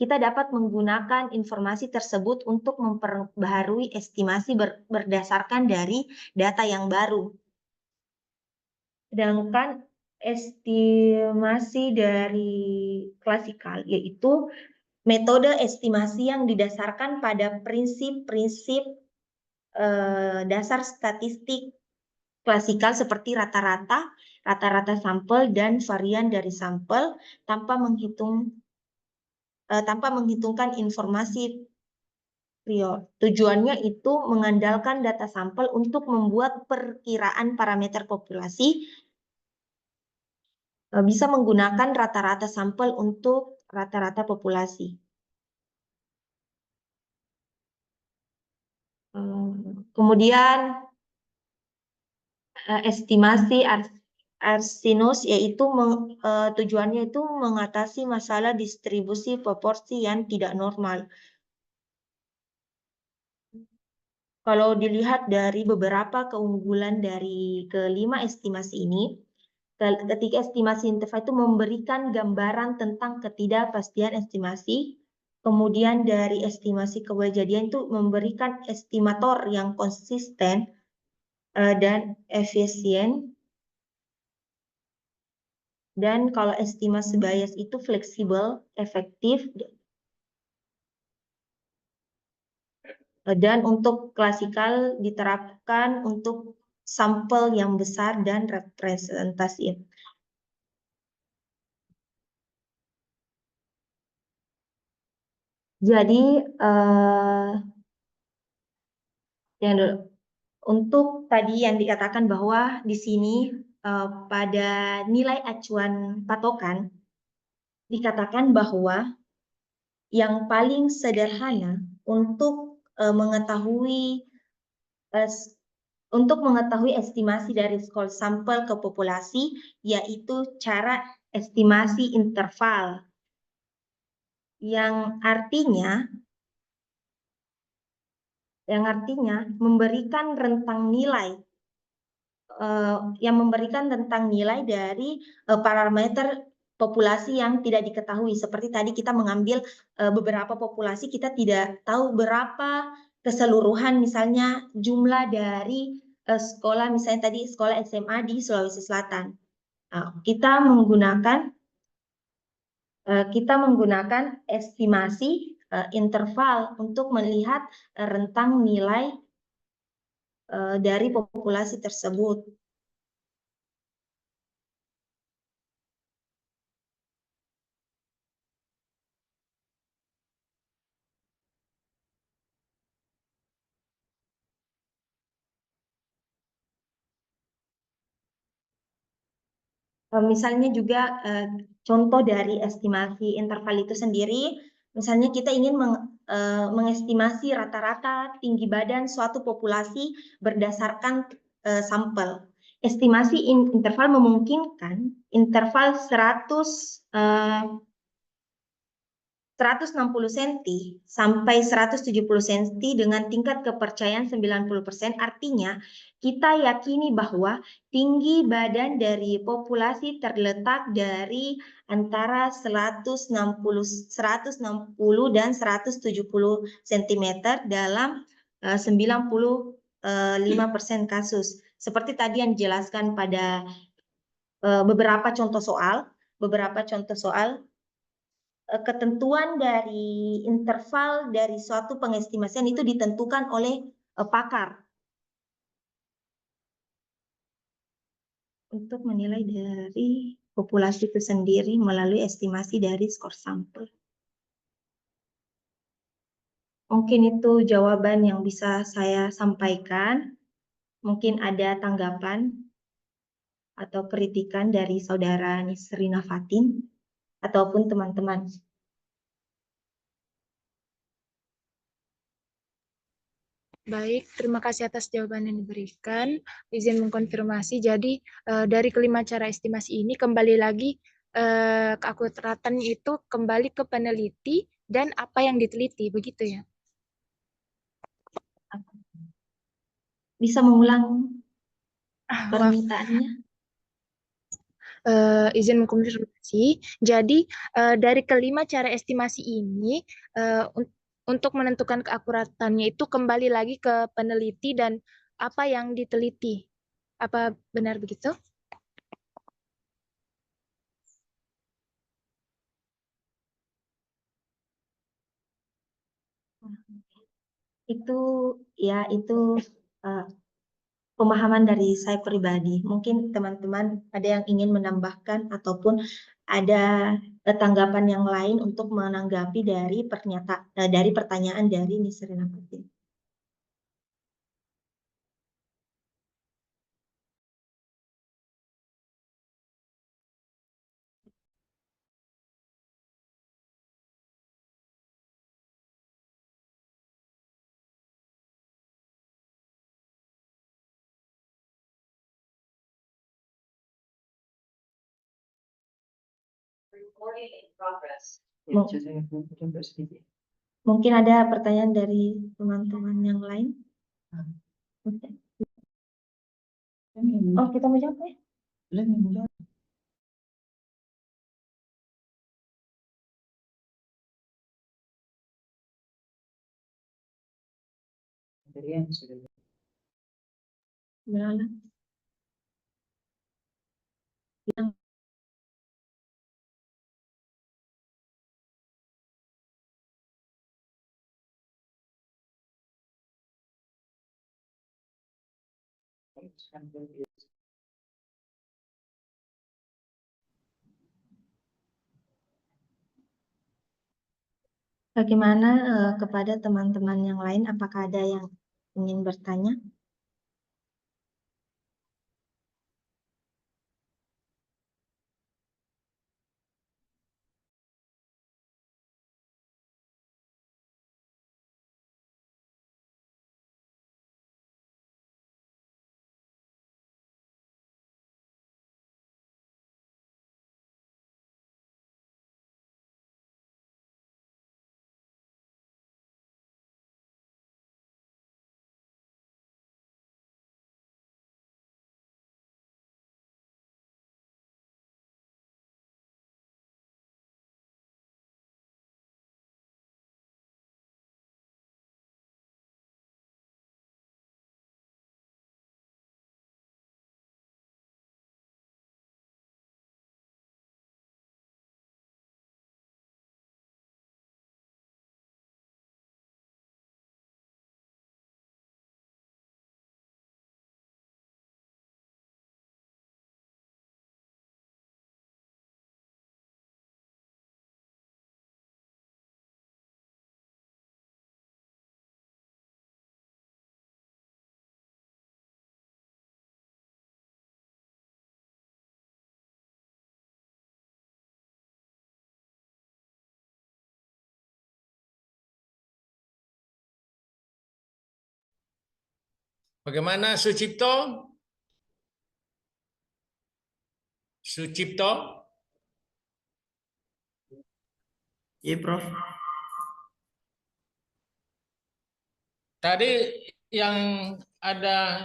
kita dapat menggunakan informasi tersebut untuk memperbaharui estimasi berdasarkan dari data yang baru. Sedangkan estimasi dari klasikal yaitu metode estimasi yang didasarkan pada prinsip-prinsip dasar statistik klasikal seperti rata-rata sampel, dan varian dari sampel tanpa menghitungkan informasi prior. Tujuannya itu mengandalkan data sampel untuk membuat perkiraan parameter populasi, bisa menggunakan rata-rata sampel untuk rata-rata populasi. Kemudian estimasi Arsinus yaitu tujuannya itu mengatasi masalah distribusi proporsi yang tidak normal. Kalau dilihat dari beberapa keunggulan dari kelima estimasi ini, ketika estimasi interval itu memberikan gambaran tentang ketidakpastian estimasi. Kemudian dari estimasi kebolehjadian itu memberikan estimator yang konsisten dan efisien. Dan kalau estimasi bias itu fleksibel, efektif, dan untuk klasikal diterapkan untuk sampel yang besar dan representatif. Jadi untuk tadi yang dikatakan bahwa di sini pada nilai acuan patokan dikatakan bahwa yang paling sederhana untuk mengetahui estimasi dari skor sampel ke populasi yaitu cara estimasi interval, yang artinya yang artinya memberikan rentang nilai dari parameter populasi yang tidak diketahui. Seperti tadi kita mengambil beberapa populasi, kita tidak tahu berapa keseluruhan misalnya jumlah dari sekolah, misalnya tadi sekolah SMA di Sulawesi Selatan. Kita menggunakan estimasi interval untuk melihat rentang nilai dari populasi tersebut. Misalnya juga contoh dari estimasi interval itu sendiri, misalnya kita ingin mengestimasi rata-rata tinggi badan suatu populasi berdasarkan sampel. Estimasi interval memungkinkan interval 160 cm sampai 170 cm dengan tingkat kepercayaan 90%. Artinya kita yakini bahwa tinggi badan dari populasi terletak dari antara 160 dan 170 cm dalam 95% kasus. Seperti tadi yang dijelaskan pada beberapa contoh soal, ketentuan dari interval dari suatu pengestimasian itu ditentukan oleh pakar untuk menilai dari populasi itu sendiri melalui estimasi dari skor sampel. Mungkin itu jawaban yang bisa saya sampaikan. Mungkin ada tanggapan atau kritikan dari Saudara Nisrina Fatin ataupun teman-teman. Baik, terima kasih atas jawaban yang diberikan. Izin mengkonfirmasi, jadi dari kelima cara estimasi ini kembali lagi keakuratan itu kembali ke peneliti dan apa yang diteliti, begitu ya? Bisa mengulang Maaf. permintaannya? Izin mengkonfirmasi, jadi dari kelima cara estimasi ini untuk menentukan keakuratannya itu kembali lagi ke peneliti dan apa yang diteliti. Apa benar begitu? Itu pemahaman dari saya pribadi. Mungkin teman-teman ada yang ingin menambahkan ataupun ada tanggapan yang lain untuk menanggapi dari pertanyaan dari Nisrina Fatin. Mungkin ada pertanyaan dari teman-teman yang lain? Oh, kita mau jawab ya? Gimana? Yang bagaimana kepada teman-teman yang lain? Apakah ada yang ingin bertanya? Bagaimana Sucipto? Sucipto? Iya, Prof. Tadi yang ada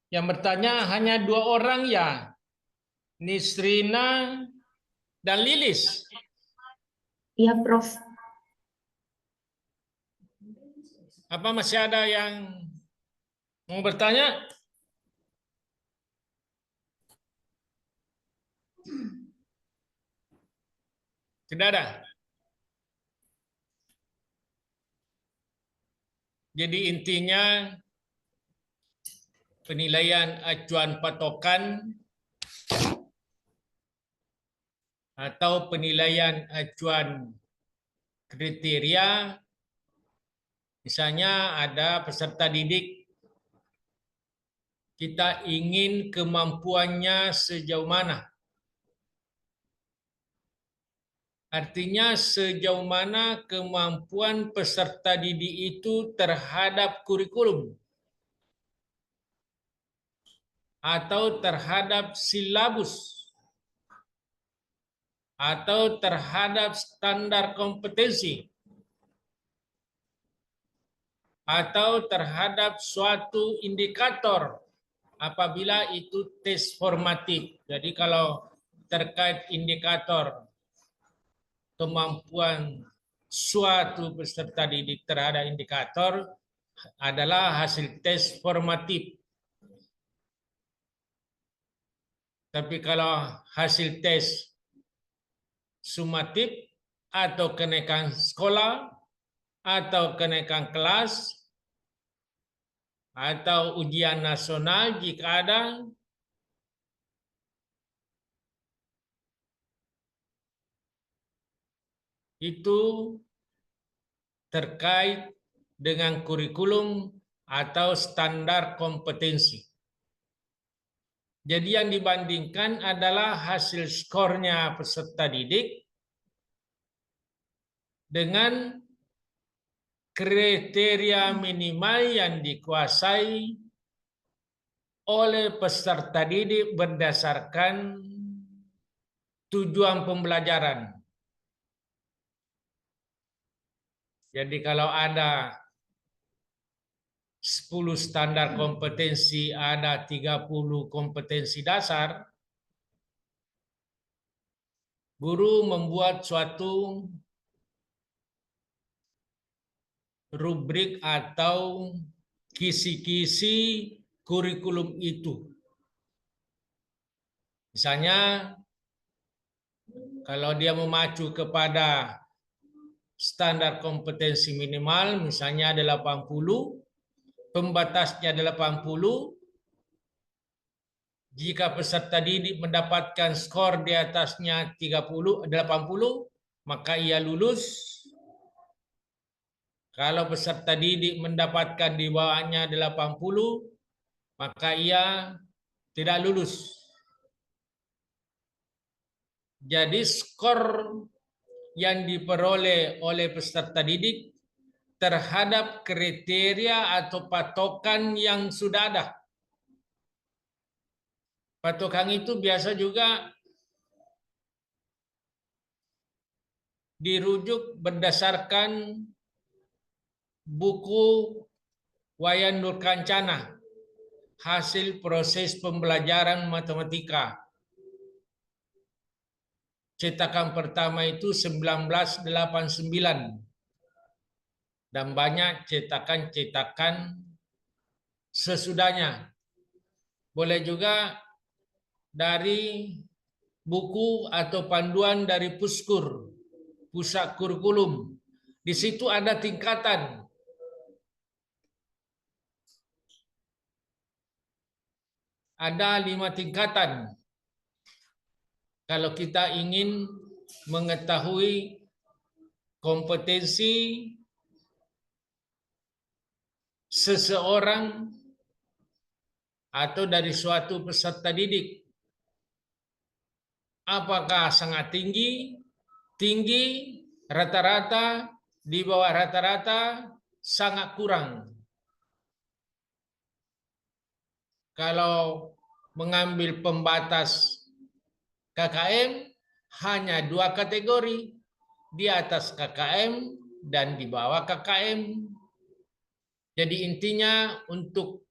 yang bertanya hanya 2 orang ya, Nisrina dan Lilis. Iya, Prof. Apa masih ada yang mau bertanya? Tidak ada. Jadi intinya penilaian acuan patokan atau penilaian acuan kriteria, misalnya ada peserta didik, kita ingin kemampuannya sejauh mana. Artinya sejauh mana kemampuan peserta didik itu terhadap kurikulum atau terhadap silabus atau terhadap standar kompetensi atau terhadap suatu indikator apabila itu tes formatif. Jadi kalau terkait indikator kemampuan suatu peserta didik terhadap indikator adalah hasil tes formatif. Tapi kalau hasil tes sumatif atau kenaikan sekolah atau kenaikan kelas atau ujian nasional jika ada, itu terkait dengan kurikulum atau standar kompetensi. Jadi yang dibandingkan adalah hasil skornya peserta didik dengan kriteria minimal yang dikuasai oleh peserta didik berdasarkan tujuan pembelajaran. Jadi kalau ada 10 standar kompetensi, ada 30 kompetensi dasar, guru membuat suatu rubrik atau kisi-kisi kurikulum itu. Misalnya, kalau dia memacu kepada standar kompetensi minimal, misalnya ada 80, pembatasnya 80, jika peserta didik mendapatkan skor di atasnya 80, maka ia lulus. Kalau peserta didik mendapatkan di bawahnya 80, maka ia tidak lulus. Jadi skor yang diperoleh oleh peserta didik terhadap kriteria atau patokan yang sudah ada. Patokan itu biasa juga dirujuk berdasarkan buku Wayan Nurkancana, hasil proses pembelajaran matematika. Cetakan pertama itu 1989 dan banyak cetakan-cetakan sesudahnya. Boleh juga dari buku atau panduan dari Puskur, Pusat Kurikulum. Di situ ada tingkatan. Ada 5 tingkatan. Kalau kita ingin mengetahui kompetensi seseorang atau dari suatu peserta didik, apakah sangat tinggi, rata-rata, di bawah rata-rata, sangat kurang. kalau mengambil pembatas KKM hanya 2 kategori, di atas KKM dan di bawah KKM. Jadi intinya untuk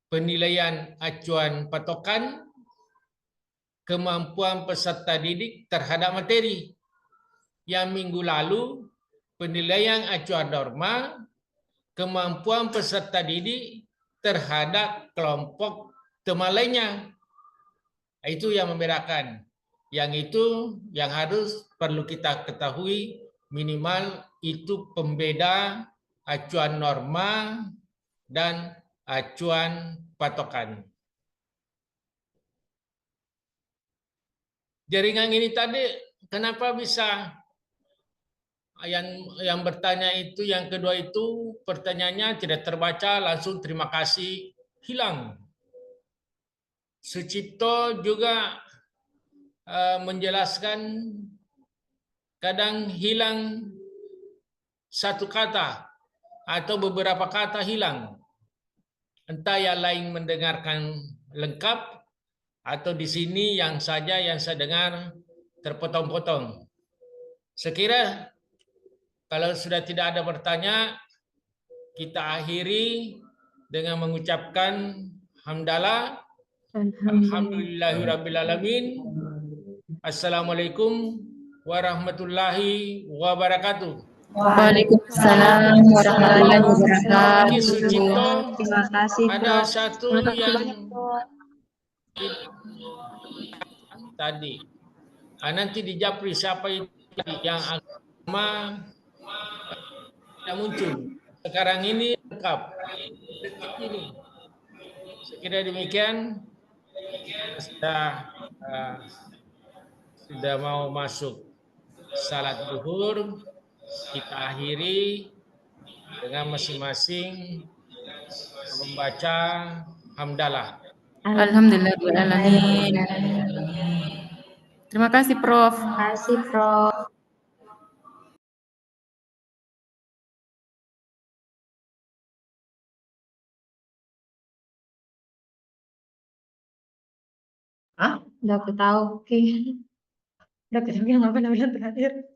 penilaian acuan patokan kemampuan peserta didik terhadap materi. Yang minggu lalu penilaian acuan norma kemampuan peserta didik terhadap kelompok teman lainnya. Itu yang membedakan. Yang itu yang harus perlu kita ketahui, minimal itu pembeda acuan norma dan acuan patokan. Jaringan ini tadi kenapa bisa yang bertanya itu, yang kedua itu pertanyaannya tidak terbaca, langsung terima kasih, hilang. Sucipto juga menjelaskan kadang hilang satu kata atau beberapa kata hilang. Entah yang lain mendengarkan lengkap atau di sini yang saja yang saya dengar terpotong-potong. Sekira kalau sudah tidak ada bertanya, kita akhiri dengan mengucapkan hamdalah. Alhamdulillahirrabbilalamin. Assalamualaikum warahmatullahi wabarakatuh. Waalaikumsalam warahmatullahi wabarakatuh. Sucipto, Terima kasih, ada Prof. satu Terima kasih banyak, yang Prof. tadi. Nanti di Japri siapa itu yang agama tidak muncul. Sekarang ini lengkap. Detik ini. Sekira demikian. Sudah mau masuk salat zuhur. Kita akhiri dengan masing-masing membaca hamdalah. Alhamdulillahirrahmanirrahim. Terima kasih, Prof. Terima kasih, Prof. Udah aku tahu. Oke. Udah ketemu yang apa terakhir.